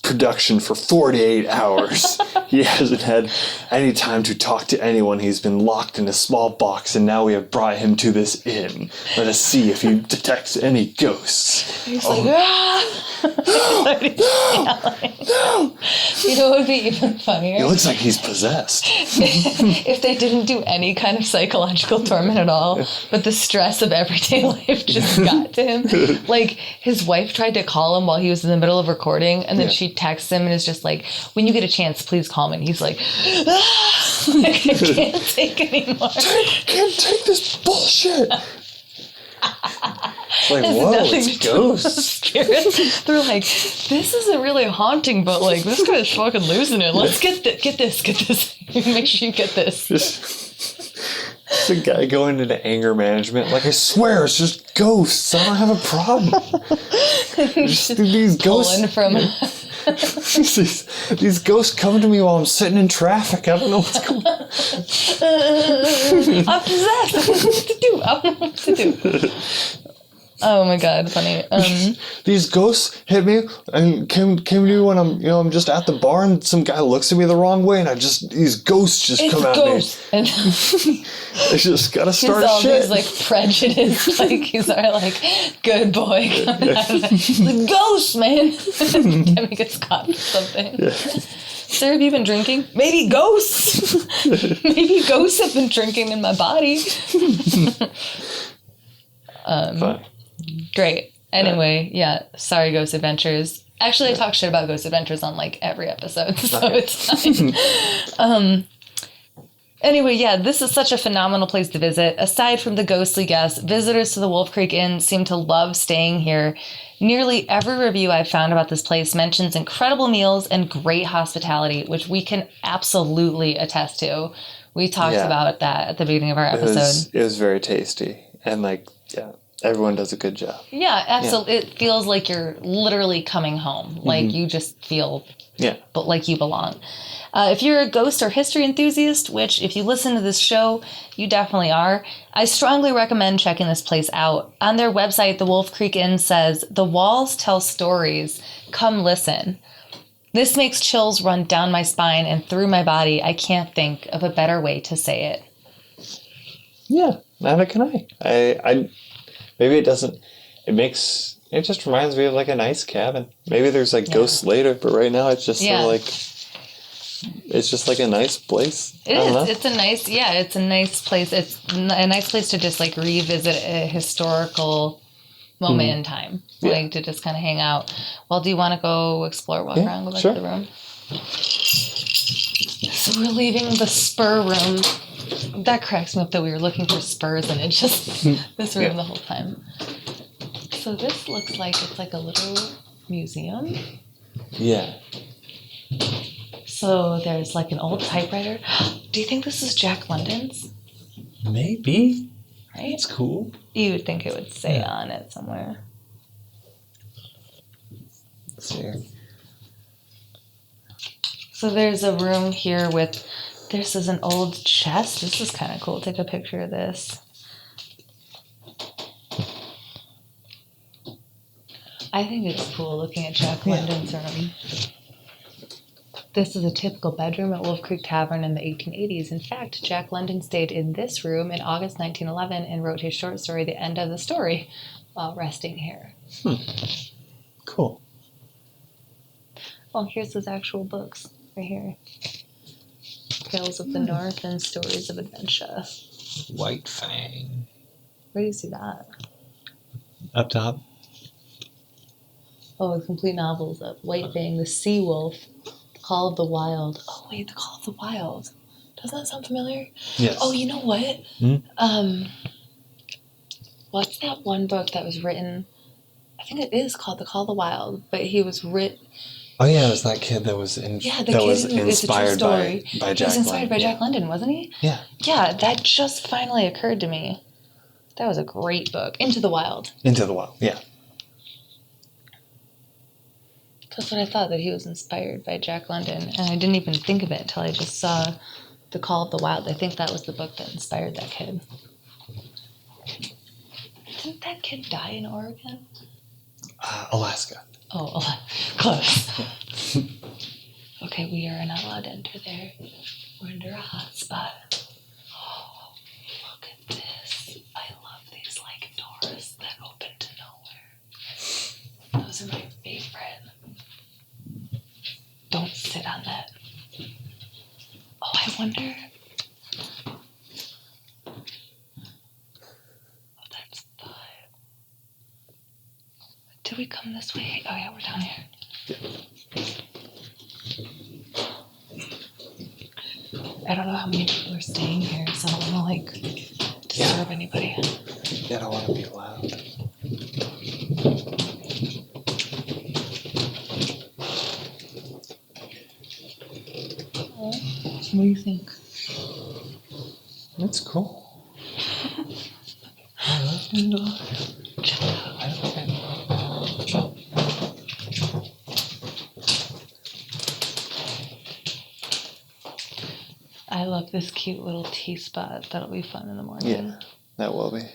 production for 48 hours. He hasn't had any time to talk to anyone. He's been locked in a small box, and now we have brought him to this inn. Let us see if he detects any ghosts. He's like, ah! No! You know what would be even funnier? He looks like he's possessed. If they didn't do any kind of psychological torment at all, but the stress of everyday life just got to him. Like, his wife tried to call him while he was in the middle of recording, and then she texts him and is just like, when you get a chance, please call me. And he's like, ah! Like, I can't take anymore. Can't take this bullshit. It's like, whoa, it's ghosts. They're like, this isn't really haunting, but like, this guy's fucking losing it. Let's get this. Make sure you get this. It's a guy going into anger management. Like, I swear, it's just ghosts. I don't have a problem. Just these ghosts. From these ghosts come to me while I'm sitting in traffic. I don't know what's going on. I'm possessed. I don't know what to do. Oh my god, funny. These ghosts hit me and came to me when I'm just at the bar and some guy looks at me the wrong way and these ghosts just come at me. And I just gotta start all shit. These like prejudice, like he's our like good boy coming out of it. The ghost, man. Every time he gets caught with something. Yeah. Sir, have you been drinking? Maybe ghosts. Maybe ghosts have been drinking in my body. Fine. Great. Anyway, yeah. Sorry, Ghost Adventures. Actually, I talk shit about Ghost Adventures on like every episode, so it's fine. Anyway, yeah, this is such a phenomenal place to visit. Aside from the ghostly guests, visitors to the Wolf Creek Inn seem to love staying here. Nearly every review I've found about this place mentions incredible meals and great hospitality, which we can absolutely attest to. We talked about that at the beginning of our episode. It was very tasty. And everyone does a good job. Yeah, absolutely. Yeah. It feels like you're literally coming home. Like you just feel but like you belong. If you're a ghost or history enthusiast, which if you listen to this show, you definitely are, I strongly recommend checking this place out. On their website, the Wolf Creek Inn says, "The walls tell stories. Come listen." This makes chills run down my spine and through my body. I can't think of a better way to say it. Yeah, neither can I. Maybe it doesn't. It just reminds me of like a nice cabin. Maybe there's like ghosts later, but right now it's just sort of like. It's just like a nice place. It is. It's a nice. Yeah, it's a nice place. It's a nice place to just like revisit a historical moment in time. Like to just kind of hang out. Well, do you want to go explore, walk around, go back to the room? So we're leaving the spur room. That cracks me up that we were looking for spurs and it just this room the whole time. So this looks like it's like a little museum. Yeah. So there's like an old typewriter. Do you think this is Jack London's? Maybe. Right? It's cool. You would think it would say on it somewhere. Let's see here. So there's a room here with, this is an old chest. This is kind of cool. Take a picture of this. I think it's cool looking at Jack London's room. This is a typical bedroom at Wolf Creek Tavern in the 1880s. In fact, Jack London stayed in this room in August 1911 and wrote his short story, The End of the Story, while resting here. Cool. Well, here's his actual books right here. Tales of the North and Stories of Adventure. White Fang. Where do you see that? Up top. Oh, the complete novels of White Fang, The Sea Wolf, Call of the Wild. Oh, wait, The Call of the Wild. Doesn't that sound familiar? Yes. Oh, you know what? What's that one book that was written? I think it is called The Call of the Wild, but he was written... Oh, yeah, it was that kid that was inspired by Jack London. He was inspired by Jack London, wasn't he? Yeah. Yeah, that just finally occurred to me. That was a great book. Into the Wild. Into the Wild, yeah. That's what I thought, that he was inspired by Jack London. And I didn't even think of it until I just saw The Call of the Wild. I think that was the book that inspired that kid. Didn't that kid die in Oregon? Alaska. Oh, close. Okay. Okay, we are not allowed to enter there. We're under a hot spot. Oh, look at this. I love these like doors that open to nowhere. Those are my favorite. Don't sit on that. Oh, I wonder. Oh, that's 5. Did we come this way? Oh yeah, we're down here. I don't know how many people are staying here, so I don't want to like disturb anybody. Yeah, I don't want to be loud. What do you think? That's cool. Check it out. I love this cute little tea spot. That'll be fun in the morning. Yeah, that will be.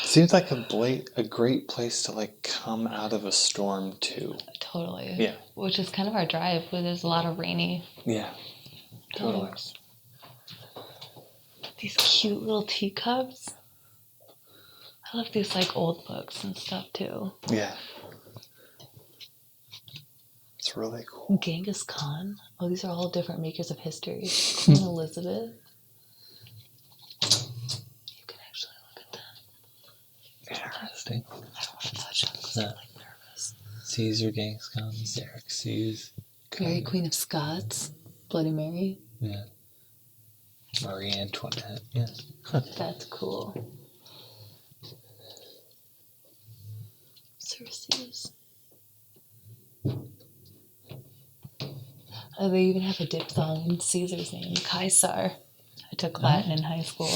Seems like a great place to like come out of a storm too. Totally. Yeah. Which is kind of our drive, where there's a lot of rainy. Yeah. Totally. These cute little teacups. I love these like old books and stuff too. Yeah. It's really cool. Genghis Khan. Oh, these are all different makers of history. Queen Elizabeth. You can actually look at that. Interesting. I don't want to touch it because I'm like nervous. Caesar, Genghis Khan, Xerxes. Mary, Queen of Scots. Bloody Mary. Yeah. Marie Antoinette. Yeah. That's cool. Xerxes. Oh, they even have a diphthong in Caesar's name, Caesar. I took Latin in high school.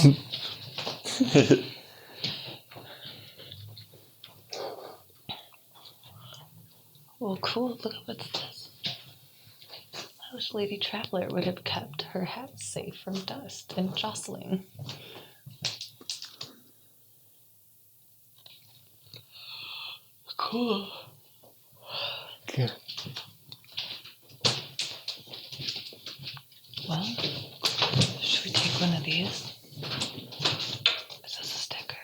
Well, cool. Look at what's this. I wish Lady Traveler would have kept her hat safe from dust and jostling. Cool. Good. Well, should we take one of these? Is this a sticker?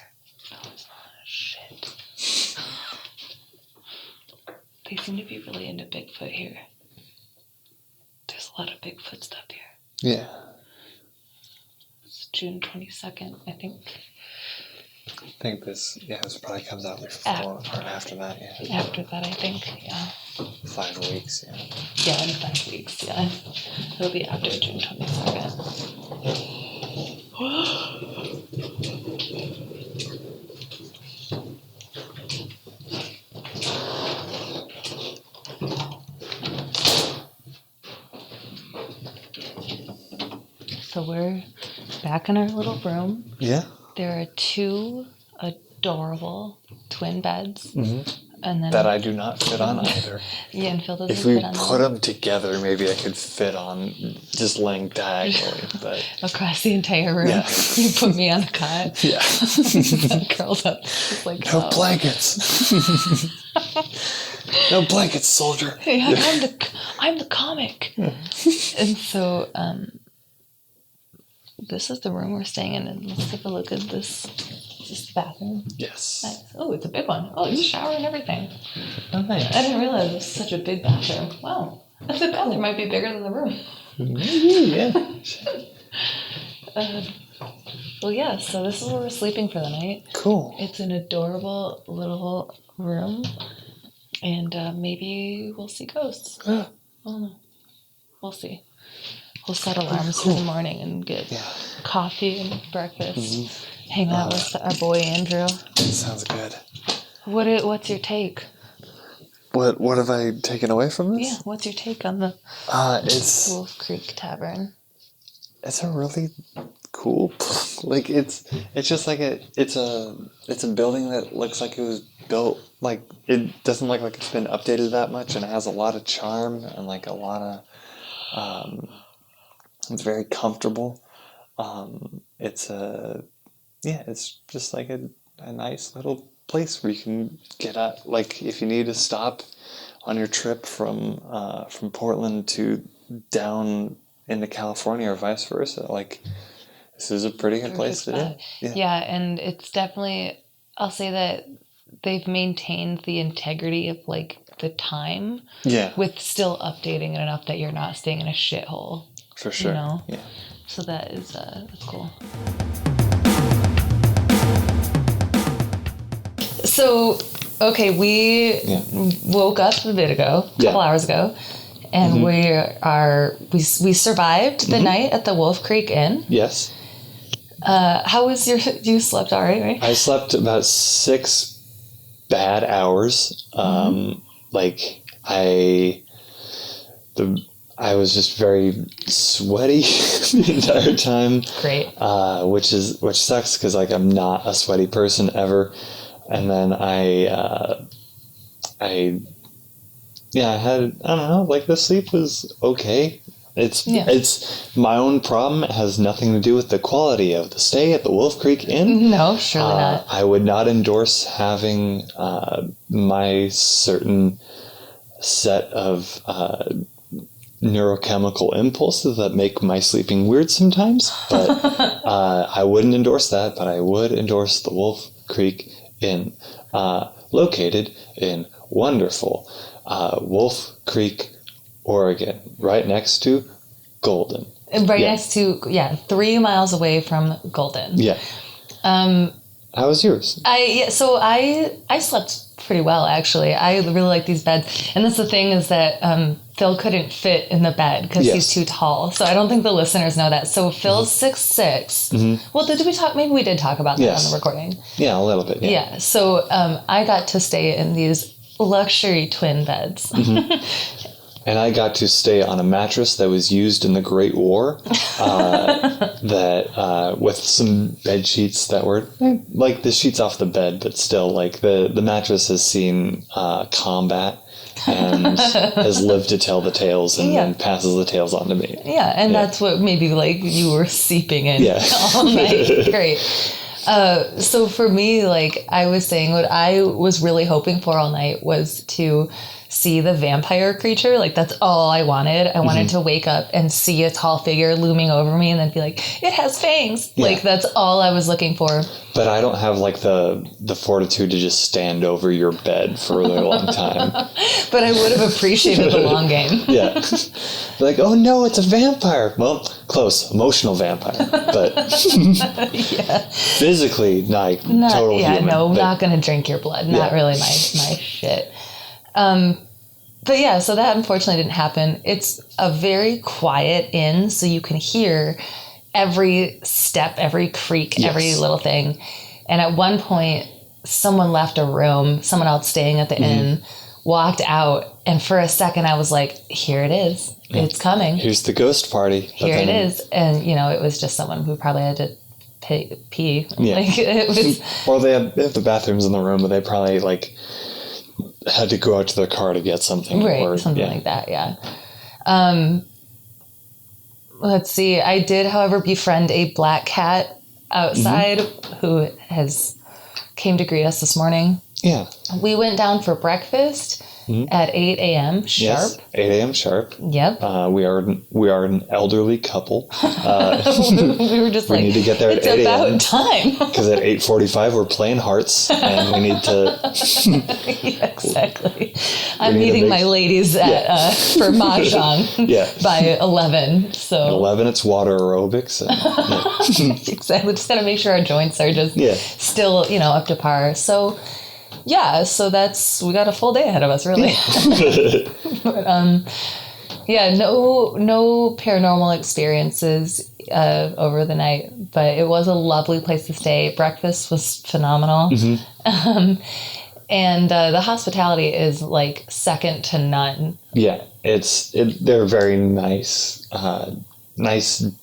No, it's not. Shit. They seem to be really into Bigfoot here. There's a lot of Bigfoot stuff here. Yeah. It's June 22nd, I think. I think this probably comes out before or after that, yeah. After that, I think, yeah. 5 weeks, yeah. Yeah, in 5 weeks, yeah. It'll be after June 22nd. So we're back in our little room. Yeah. There are 2 adorable twin beds. Mm-hmm. And then that I do not fit on either. Yeah, and Phil doesn't if we fit on put them together, maybe I could fit on just laying diagonally. But across the entire room, yeah. You put me on a cot. Yeah. Curled up. Just like, no blankets. No blankets, soldier. Yeah, I'm the comic. And so, this is the room we're staying in, and let's take a look at this. Is the bathroom? Yes. Nice. Oh, it's a big one. Oh, there's a shower and everything. Oh, nice. I didn't realize it was such a big bathroom. Wow. The bathroom might be bigger than the room. Yeah. Well, yeah, so this is where we're sleeping for the night. Cool. It's an adorable little room, and maybe we'll see ghosts. Oh, no. We'll see. We'll set alarms for the morning and get coffee and breakfast. Mm-hmm. Hang out with our boy Andrew. Sounds good. What's your take? What have I taken away from this? Yeah, what's your take on the it's Wolf Creek Tavern? It's a really cool, like it's just like it's a building that looks like it was built, like it doesn't look like it's been updated that much, and it has a lot of charm and like a lot of it's very comfortable. It's just like a nice little place where you can get at, like, if you need to stop on your trip from Portland to down into California or vice versa. Like, this is a pretty good place to do. Yeah, and it's definitely, I'll say that they've maintained the integrity of like the time. Yeah. With still updating it enough that you're not staying in a shithole. For sure. You know? Yeah. So that's cool. So, okay, we woke up a bit ago, a couple hours ago, and we survived the night at the Wolf Creek Inn. Yes. How was you slept all right? I slept about 6 bad hours. Like I was just very sweaty the entire time. Great. Which sucks because like I'm not a sweaty person ever. And then I had, I don't know, like the sleep was okay. It's my own problem. It has nothing to do with the quality of the stay at the Wolf Creek Inn. No, surely not. I would not endorse having my certain set of neurochemical impulses that make my sleeping weird sometimes. But I wouldn't endorse that, but I would endorse the Wolf Creek Inn, located in wonderful Wolf Creek, Oregon, right next to Golden. Next to, 3 miles away from Golden. Yeah. How was yours? I slept pretty well, actually. I really like these beds. And that's the thing is that Phil couldn't fit in the bed because he's too tall. So I don't think the listeners know that. So Phil's 6'6". Well, did we talk? Maybe we did talk about that on the recording. Yeah, a little bit. Yeah. So I got to stay in these luxury twin beds. And I got to stay on a mattress that was used in the Great War, with some bed sheets that were like the sheets off the bed, but still like the mattress has seen combat and has lived to tell the tales and then passes the tales on to me. Yeah, and that's what maybe like you were seeping in all night. Great. So for me, like I was saying, what I was really hoping for all night was to see the vampire creature. Like that's all I wanted. I wanted to wake up and see a tall figure looming over me and then be like, it has fangs. Yeah. Like that's all I was looking for. But I don't have like the fortitude to just stand over your bed for a really long time. But I would have appreciated the long game. Yeah. Like, oh no, it's a vampire. Well, close. Emotional vampire. But physically, not total human. No, not going to drink your blood. Not really my shit. But yeah, so that unfortunately didn't happen. It's a very quiet inn, so you can hear every step, every creak, every little thing. And at one point, someone left a room, someone else staying at the inn, walked out, and for a second I was like, here it is. It's coming. Here's the ghost party. Here it is. And, it was just someone who probably had to pee. Yeah. Like, it was... Or they have the bathrooms in the room, but they probably, like... had to go out to their car to get something. Right, something like that, yeah. Let's see. I did, however, befriend a black cat outside who came to greet us this morning. Yeah. We went down for breakfast at 8 a.m. sharp. Yes, 8 a.m. sharp. Yep. We are an elderly couple. We were just we need to get there at 8 a.m. It's about time. Because at 8:45 we're playing hearts and we need to... Yeah, exactly. I'm meeting my ladies for Mahjong by 11. So at 11 it's water aerobics. And, Exactly. Just got to make sure our joints are just still, up to par. So... yeah, so we got a full day ahead of us, really. But, no paranormal experiences over the night, but it was a lovely place to stay. Breakfast was phenomenal. And the hospitality is like second to none. Yeah, they're very nice,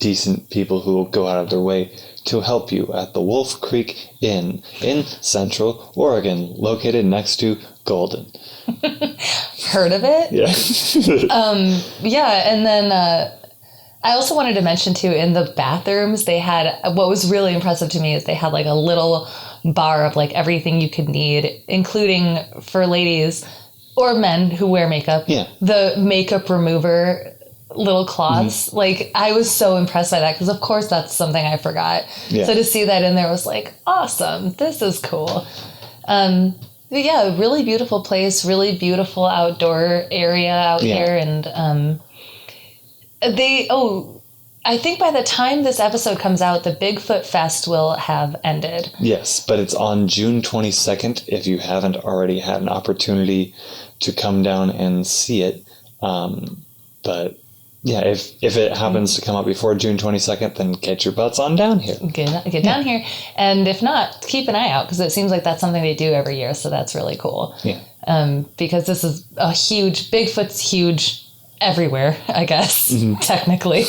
decent people who will go out of their way to help you at the Wolf Creek Inn in Central Oregon, located next to Golden. Heard of it? Yeah. And then I also wanted to mention too, in the bathrooms, they had, what was really impressive to me is they had like a little bar of like everything you could need, including for ladies or men who wear makeup. Yeah. The makeup remover little cloths. Like, I was so impressed by that because, of course, that's something I forgot. Yeah. So to see that in there was like, awesome. This is cool. But yeah, really beautiful place, really beautiful outdoor area out here. And I think by the time this episode comes out, the Bigfoot Fest will have ended. Yes, but it's on June 22nd if you haven't already had an opportunity to come down and see it. But yeah, if it happens to come out before June 22nd, then get your butts on down here. Get down here. And if not, keep an eye out because it seems like that's something they do every year. So that's really cool. Yeah. Because this is Bigfoot's huge everywhere, I guess, technically.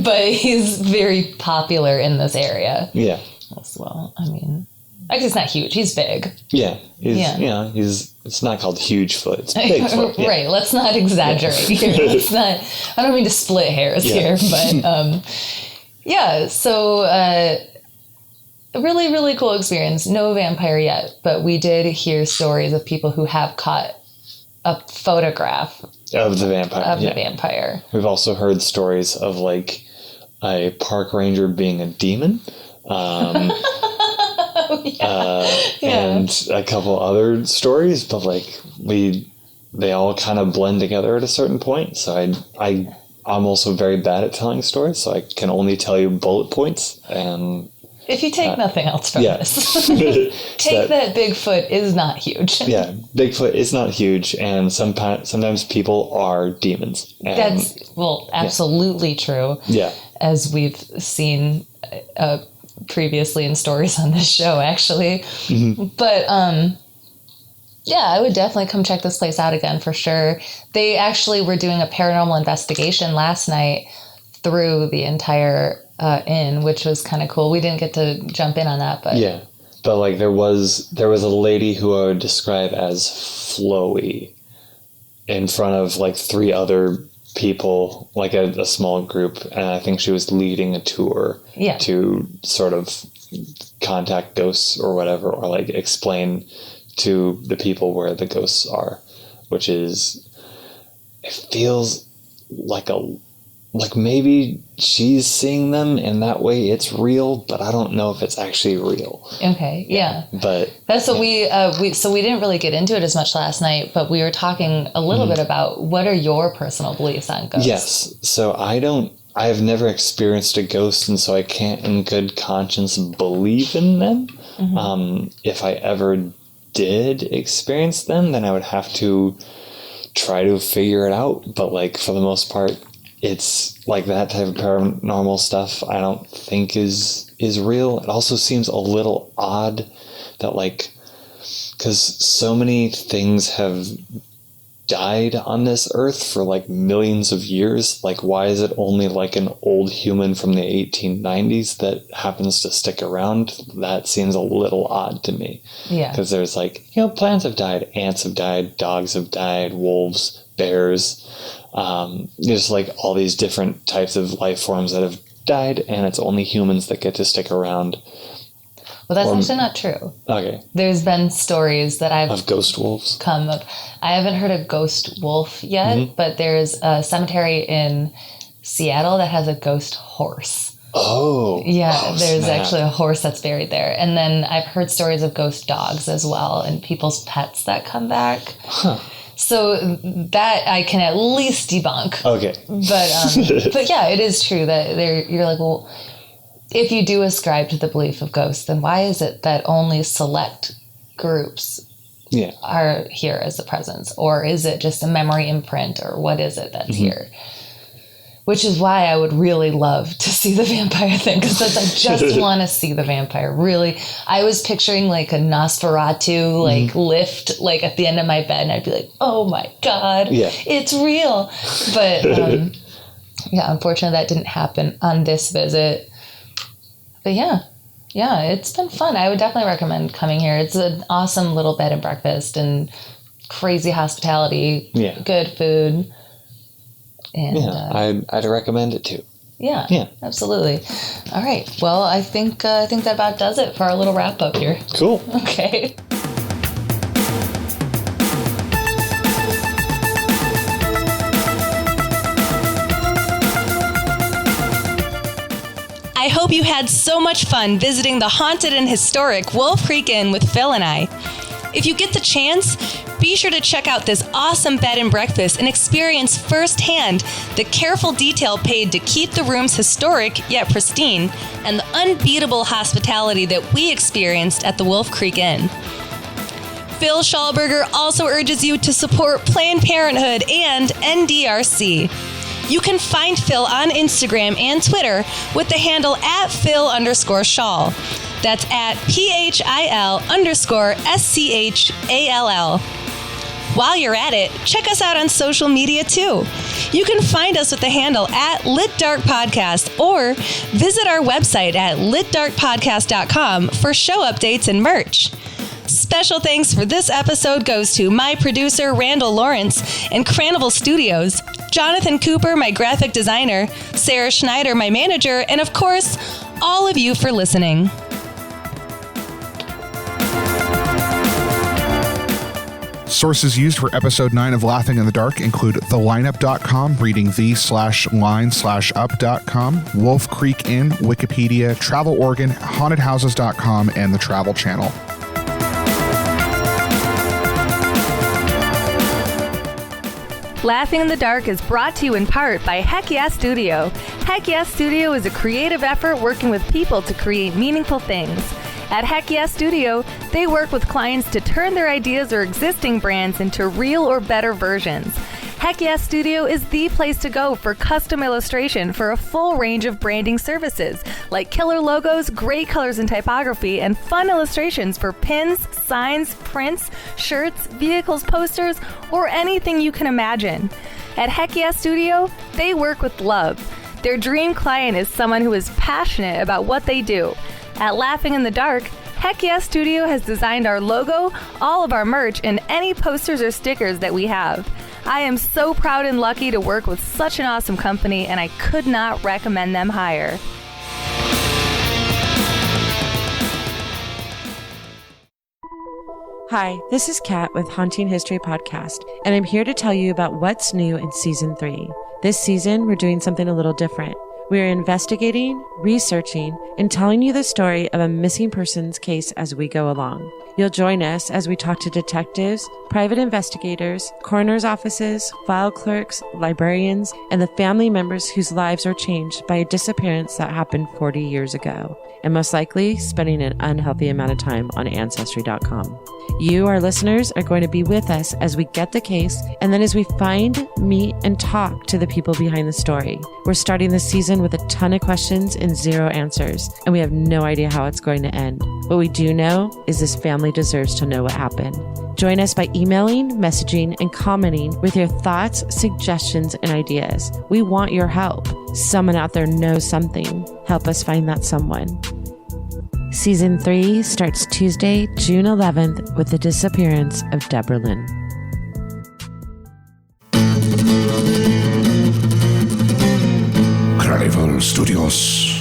But he's very popular in this area. Yeah. As well. I mean, actually, it's not huge. He's big. Yeah. It's not called huge foot. It's Bigfoot. Yeah. Right. Let's not exaggerate here. I don't mean to split hairs here, but so a really, really cool experience. No vampire yet, but we did hear stories of people who have caught a photograph of the vampire. The vampire. We've also heard stories of like a park ranger being a demon. And a couple other stories, but like they all kind of blend together at a certain point. So I'm also very bad at telling stories, so I can only tell you bullet points. And if you take nothing else from this, take that Bigfoot is not huge. Yeah, Bigfoot is not huge, and sometimes people are demons. And that's absolutely true. Yeah, as we've seen previously in stories on this show, actually. But I would definitely come check this place out again for sure. They actually were doing a paranormal investigation last night through the entire inn, which was kind of cool. We didn't get to jump in on that, but but like there was a lady who I would describe as flowy in front of like 3 other people, like a small group, and I think she was leading a tour to sort of contact ghosts or whatever, or like explain to the people where the ghosts are, which is, it feels like maybe she's seeing them and that way it's real, but I don't know if it's actually real. Okay. Yeah. But that's what we didn't really get into it as much last night, but we were talking a little bit about what are your personal beliefs on ghosts? Yes. So I've never experienced a ghost, and so I can't in good conscience believe in them. If I ever did experience them, then I would have to try to figure it out. But like for the most part, it's like that type of paranormal stuff I don't think is real. It also seems a little odd that like, because so many things have died on this earth for like millions of years. Like, why is it only like an old human from the 1890s that happens to stick around? That seems a little odd to me. Yeah. Because there's like, plants have died, ants have died, dogs have died, wolves, bears, there's like all these different types of life forms that have died, and it's only humans that get to stick around. Well, that's actually not true. Okay. There's been stories that of ghost wolves. I haven't heard a ghost wolf yet, but there's a cemetery in Seattle that has a ghost horse. Oh. Yeah, there's actually a horse that's buried there. And then I've heard stories of ghost dogs as well, and people's pets that come back. Huh. So that I can at least debunk. Okay. But yeah, it is true that you're like, well, if you do ascribe to the belief of ghosts, then why is it that only select groups are here as a presence? Or is it just a memory imprint? Or what is it that's here? Which is why I would really love to see the vampire thing, because I just want to see the vampire. Really, I was picturing like a Nosferatu lift like at the end of my bed, and I'd be like, "Oh my god, it's real!" But unfortunately, that didn't happen on this visit. But yeah, it's been fun. I would definitely recommend coming here. It's an awesome little bed and breakfast and crazy hospitality. Good food. And, I'd recommend it too. Yeah, absolutely. All right. Well, I think that about does it for our little wrap up here. Cool. Okay. I hope you had so much fun visiting the haunted and historic Wolf Creek Inn with Phil and I. If you get the chance, be sure to check out this awesome bed and breakfast and experience firsthand the careful detail paid to keep the rooms historic yet pristine, and the unbeatable hospitality that we experienced at the Wolf Creek Inn. Phil Schallberger also urges you to support Planned Parenthood and NDRC. You can find Phil on Instagram and Twitter with the handle @Phil_Schall. That's at PHIL_SCHALL. While you're at it, check us out on social media too. You can find us with the handle @LitDarkPodcast or visit our website at litdarkpodcast.com for show updates and merch. Special thanks for this episode goes to my producer, Randall Lawrence, and Cranival Studios, Jonathan Cooper, my graphic designer, Sarah Schneider, my manager, and of course, all of you for listening. Sources used for episode 9 of Laughing in the Dark include thelineup.com, reading the/line/up.com, Wolf Creek Inn, Wikipedia, Travel Oregon, hauntedhouses.com, and the Travel Channel. Laughing in the Dark is brought to you in part by Heck Yeah Studio. Heck Yeah Studio is a creative effort working with people to create meaningful things. At Heck Yeah Studio, they work with clients to turn their ideas or existing brands into real or better versions. Heck Yeah Studio is the place to go for custom illustration for a full range of branding services, like killer logos, great colors and typography, and fun illustrations for pins, signs, prints, shirts, vehicles, posters, or anything you can imagine. At Heck Yeah Studio, they work with love. Their dream client is someone who is passionate about what they do. At Laughing in the Dark, Heck Yeah Studio has designed our logo, all of our merch, and any posters or stickers that we have. I am so proud and lucky to work with such an awesome company, and I could not recommend them higher. Hi, this is Kat with Haunting History Podcast, and I'm here to tell you about what's new in Season 3. This season, we're doing something a little different. We're investigating, researching, and telling you the story of a missing persons case as we go along. You'll join us as we talk to detectives, private investigators, coroner's offices, file clerks, librarians, and the family members whose lives are changed by a disappearance that happened 40 years ago, and most likely spending an unhealthy amount of time on Ancestry.com. You, our listeners, are going to be with us as we get the case, and then as we find, meet, and talk to the people behind the story. We're starting this season with a ton of questions and zero answers, and we have no idea how it's going to end. What we do know is this family deserves to know what happened. Join us by emailing, messaging, and commenting with your thoughts, suggestions, and ideas. We want your help. Someone out there knows something. Help us find that someone. Season 3 starts Tuesday, June 11th with the disappearance of Deborah Lynn. Cranival Studios.